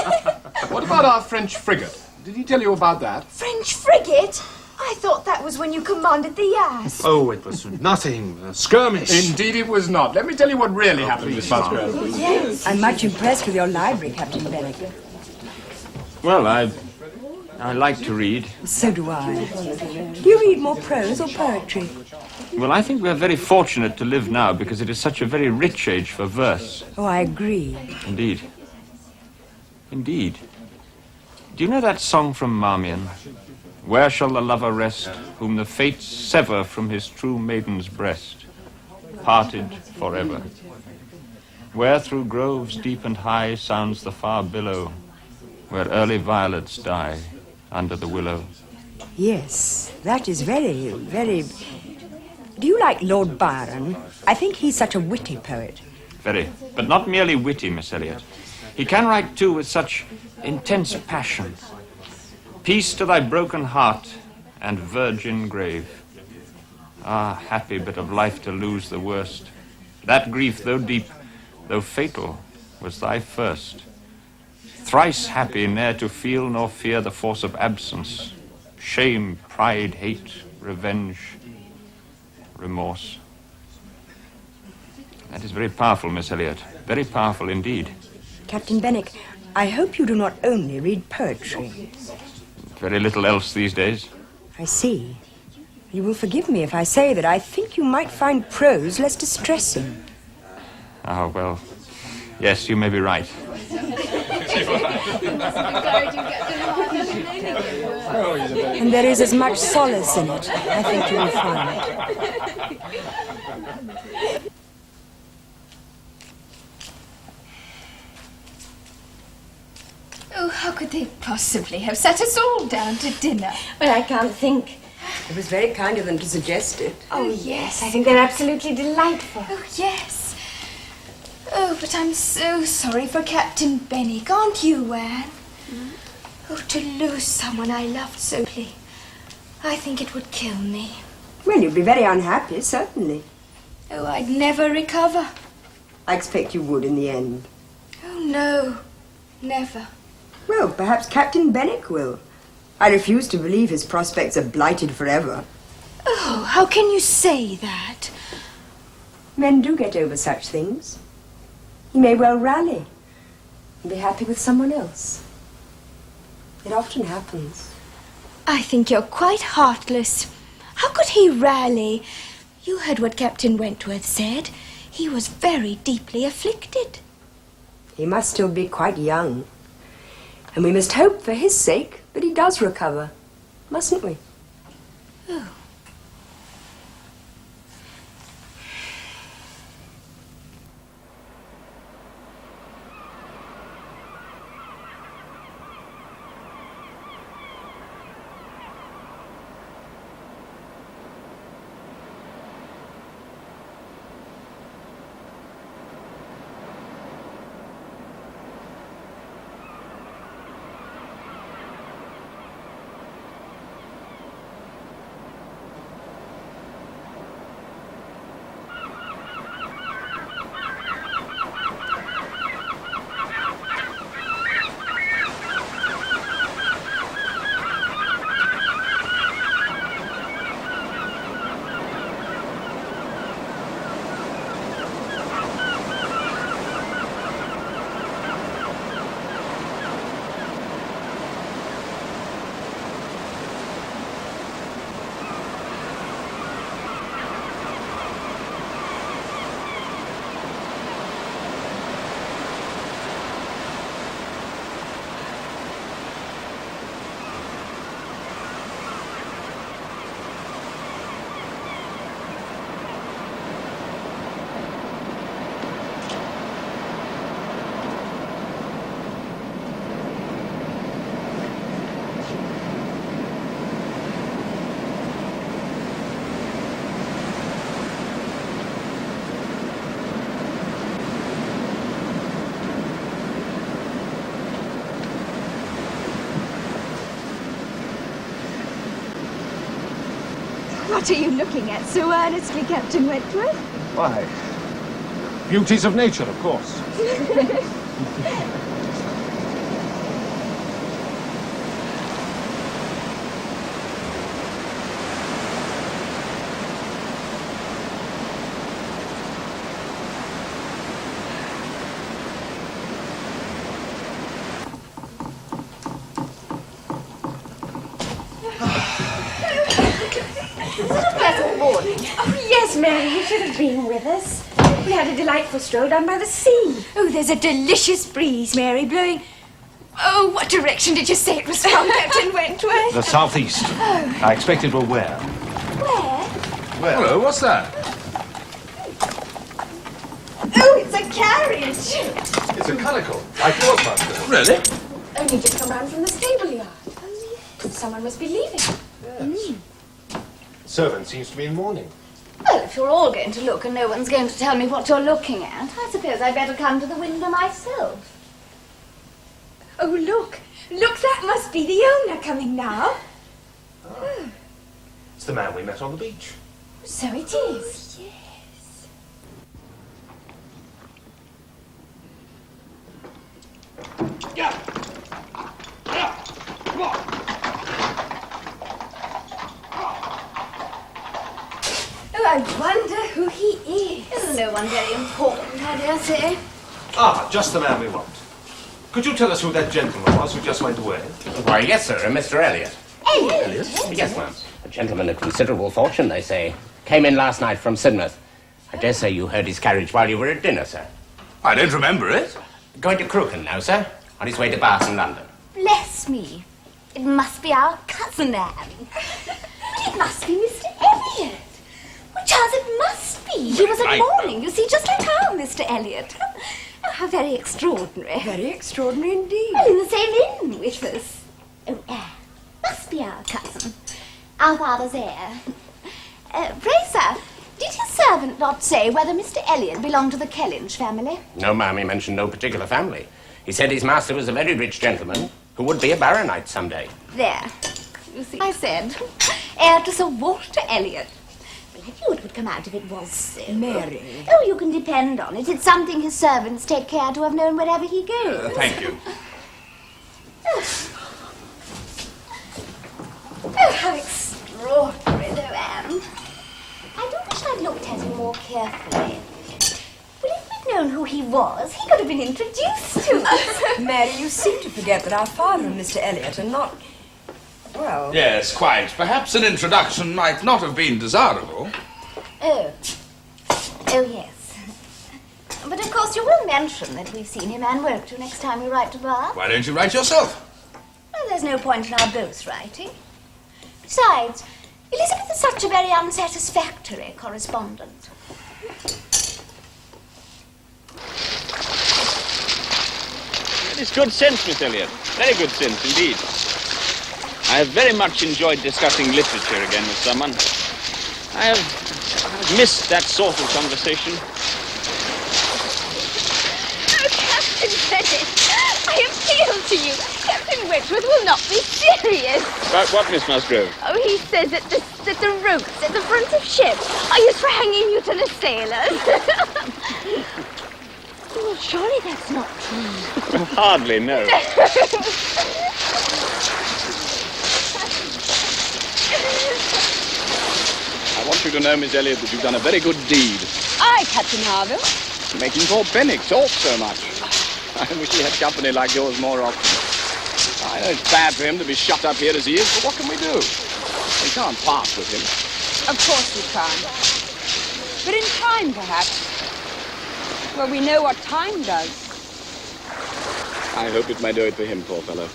What about our French frigate? Did he tell you about that? French frigate? I thought that was when you commanded the Yas. Oh, it was nothing. A skirmish. Indeed it was not. Let me tell you what really happened, Miss Musgrove. Oh, yes. I'm much impressed with your library, Captain Benwick. Well, I like to read. So do I. Do you read more prose or poetry? Well, I think we're very fortunate to live now because it is such a very rich age for verse. Oh, I agree. Indeed. Indeed. Do you know that song from Marmion? Where shall the lover rest, whom the fates sever from his true maiden's breast, parted forever? Where through groves deep and high sounds the far billow, where early violets die under the willow. Yes, that is very, very... Do you like Lord Byron? I think he's such a witty poet. Very, but not merely witty, Miss Elliot. He can write, too, with such intense passion. Peace to thy broken heart and virgin grave. Ah, happy bit of life to lose the worst. That grief, though deep, though fatal, was thy first. Thrice happy ne'er to feel nor fear the force of absence, shame, pride, hate, revenge, remorse. That is very powerful, Miss Elliot. Very powerful indeed. Captain Benwick, I hope you do not only read poetry. Very little else these days. I see. You will forgive me if I say that I think you might find prose less distressing. Ah, well, yes, you may be right. And there is as much solace in it, I think you will find. Oh, how could they possibly have sat us all down to dinner? Well, I can't think. It was very kind of them to suggest it. Oh, yes, I think they're absolutely delightful. Oh, yes. Oh, but I'm so sorry for Captain Benwick, aren't you, Anne? Oh, to lose someone I loved so deeply. I think it would kill me. Well, you'd be very unhappy, certainly. Oh, I'd never recover. I expect you would in the end. Oh, no, never. Well, perhaps Captain Benwick will. I refuse to believe his prospects are blighted forever. Oh, how can you say that? Men do get over such things. He may well rally and be happy with someone else. It often happens. I think you're quite heartless. How could he rally? You heard what Captain Wentworth said. He was very deeply afflicted. He must still be quite young. And we must hope for his sake that he does recover, mustn't we? Oh. What are you looking at so earnestly, Captain Wentworth? Why? Beauties of nature, of course. Is it a pleasant morning? Oh, yes, Mary, you should have been with us. We had a delightful stroll down by the sea. Oh, there's a delicious breeze, Mary, blowing... Oh, what direction did you say it was from, Captain Wentworth? The southeast. Oh. I expect it will where? Where? Hello, what's that? Oh, it's a carriage. It's a calico, like yours, Master. Really? Only just come round from the stable yard. Oh, yes. Someone must be leaving. Yes. Servant seems to be in mourning. Well, if you're all going to look and no one's going to tell me what you're looking at, I suppose I'd better come to the window myself. Oh, look. Look, that must be the owner coming now. Oh. It's the man we met on the beach. So it is. Yes. Yeah. Yeah. Come on. Oh, I wonder who he is. Isn't no one very important, I dare say. Ah, just the man we want. Could you tell us who that gentleman was who just went away? Why, yes, sir, Mr. Elliot. Elliot? Yes, ma'am. A gentleman of considerable fortune, they say. Came in last night from Sidmouth. I dare say you heard his carriage while you were at dinner, sir. I don't remember it. Going to Crooken now, sir. On his way to Bath in London. Bless me. It must be our cousin Anne. But it must be Mr. Elliot. Well, Charles, it must be. He was at Right. morning, you see, just like our Mr. Elliot. Oh, how very extraordinary. Very extraordinary indeed. Well, in the same inn with us. Oh, Anne. Must be our cousin. Our father's heir. Pray, sir, did his servant not say whether Mr. Elliot belonged to the Kellynch family? No, ma'am, he mentioned no particular family. He said his master was a very rich gentleman who would be a baronet someday. There. You see, I said, heir to Sir Walter Elliot. Well, I knew it would come out if it was so. Mary. Oh, you can depend on it. It's something his servants take care to have known wherever he goes. Thank you. Oh, how extraordinary, though, Anne. I do wish I'd looked at him more carefully. Well, if we'd known who he was, he could have been introduced to us. Mary, you seem to forget that our father and Mr. Elliot are not... Well... Yes, quite. Perhaps an introduction might not have been desirable. Oh. Oh, yes. But of course you will mention that we've seen him, Anne, won't you, next time we write to Bath? Why don't you write yourself? Well, there's no point in our both writing. Besides, Elizabeth is such a very unsatisfactory correspondent. It is good sense, Miss Elliot. Very good sense indeed. I have very much enjoyed discussing literature again with someone. I've missed that sort of conversation. Oh, Captain Bennett, I appeal to you. Captain Wentworth will not be serious. About what, Miss Musgrove? Oh, he says that the ropes at the front of ships are used for hanging mutinous sailors. Well, surely that's not true. Hardly, no. I want you to know, Miss Elliot, that you've done a very good deed. Aye, Captain Harville. Making poor Benwick talk so much. I wish he had company like yours more often. I know it's bad for him to be shut up here as he is, but what can we do? We can't part with him. Of course we can't. But in time, perhaps. Well, we know what time does. I hope it may do it for him, poor fellow.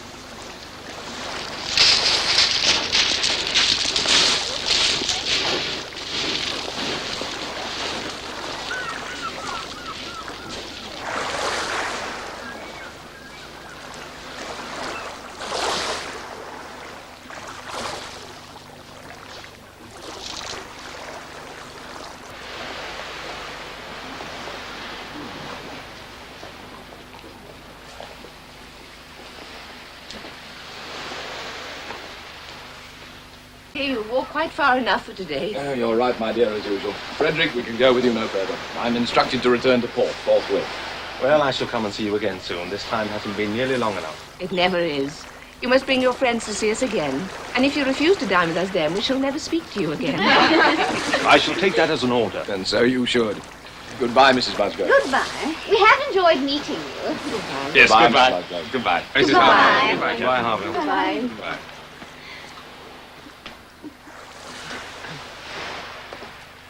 You walk quite far enough for today. Oh, you're right, my dear, as usual. Frederick, we can go with you no further. I'm instructed to return to port forthwith. Well, I shall come and see you again soon. This time hasn't been nearly long enough. It never is. You must bring your friends to see us again. And if you refuse to dine with us then, we shall never speak to you again. I shall take that as an order. And so you should. Goodbye, Mrs. Musgrove. Goodbye. We have enjoyed meeting you. Yes, Goodbye, goodbye. Mrs. Musgrove. Goodbye. Goodbye. Mrs. Harville. Goodbye, Goodbye, Harville. Goodbye. Goodbye.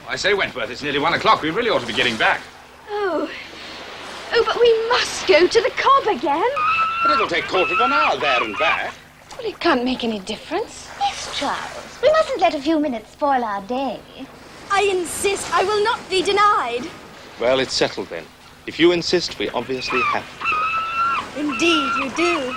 I say, Wentworth, it's nearly 1 o'clock. We really ought to be getting back. Oh, but we must go to the cob again. But it'll take quarter of an hour there and back. Well, it can't make any difference. Yes, Charles. We mustn't let a few minutes spoil our day. I insist. I will not be denied. Well, it's settled then. If you insist, we obviously have to. Indeed, you do.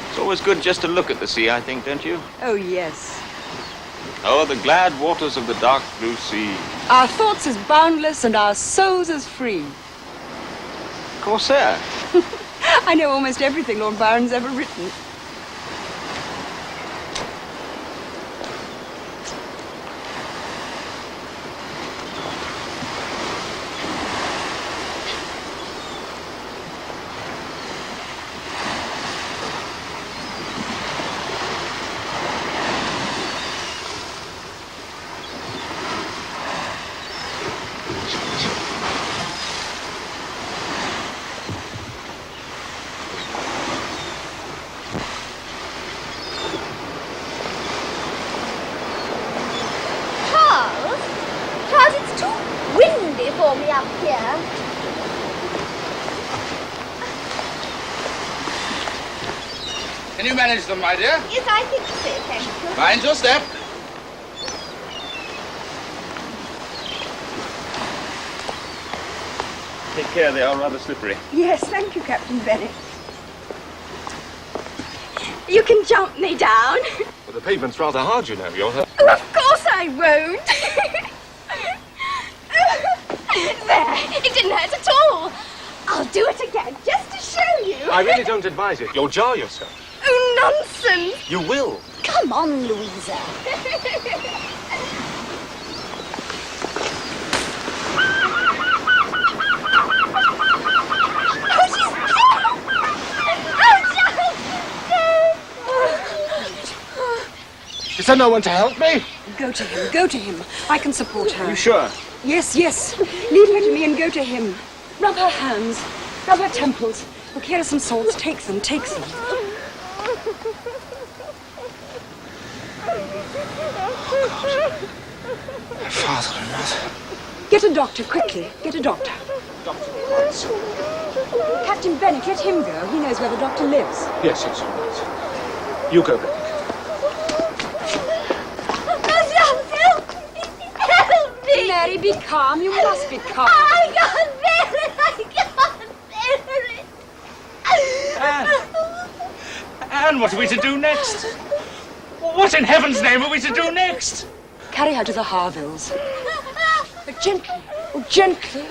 It's always good just to look at the sea, I think, don't you? Oh, yes. Oh, the glad waters of the dark blue sea. Our thoughts as boundless and our souls as free. Corsair. I know almost everything Lord Byron's ever written. Charles, it's too windy for me up here. Can you manage them, my dear? Yes, I think so, thank you. Mind your step. Take care, they are rather slippery. Yes, thank you, Captain Bennet. You can jump me down. Well, the pavement's rather hard, you know. You're hurt. Oh, of course I won't. There, it didn't hurt at all. I'll do it again, just to show you. I really don't advise it. You'll jar yourself. Oh, nonsense. You will. Come on, Louisa. Is there no one to help me? Go to him, go to him. I can support her. Are you sure? Yes, yes. Leave her to me and go to him. Rub her hands, rub her temples. Look, here are some salts. Take them, take them. My father and mother. Get a doctor, quickly. Get a doctor. Doctor Watts. Captain Bennet, let him go. He knows where the doctor lives. Yes, yes, all right. You go, Bennet. Mary, be calm. You must be calm. I can't bear it. I can't bear it. Anne, what are we to do next? What in heaven's name are we to do next? Carry her to the Harvilles. But gently, oh, gently.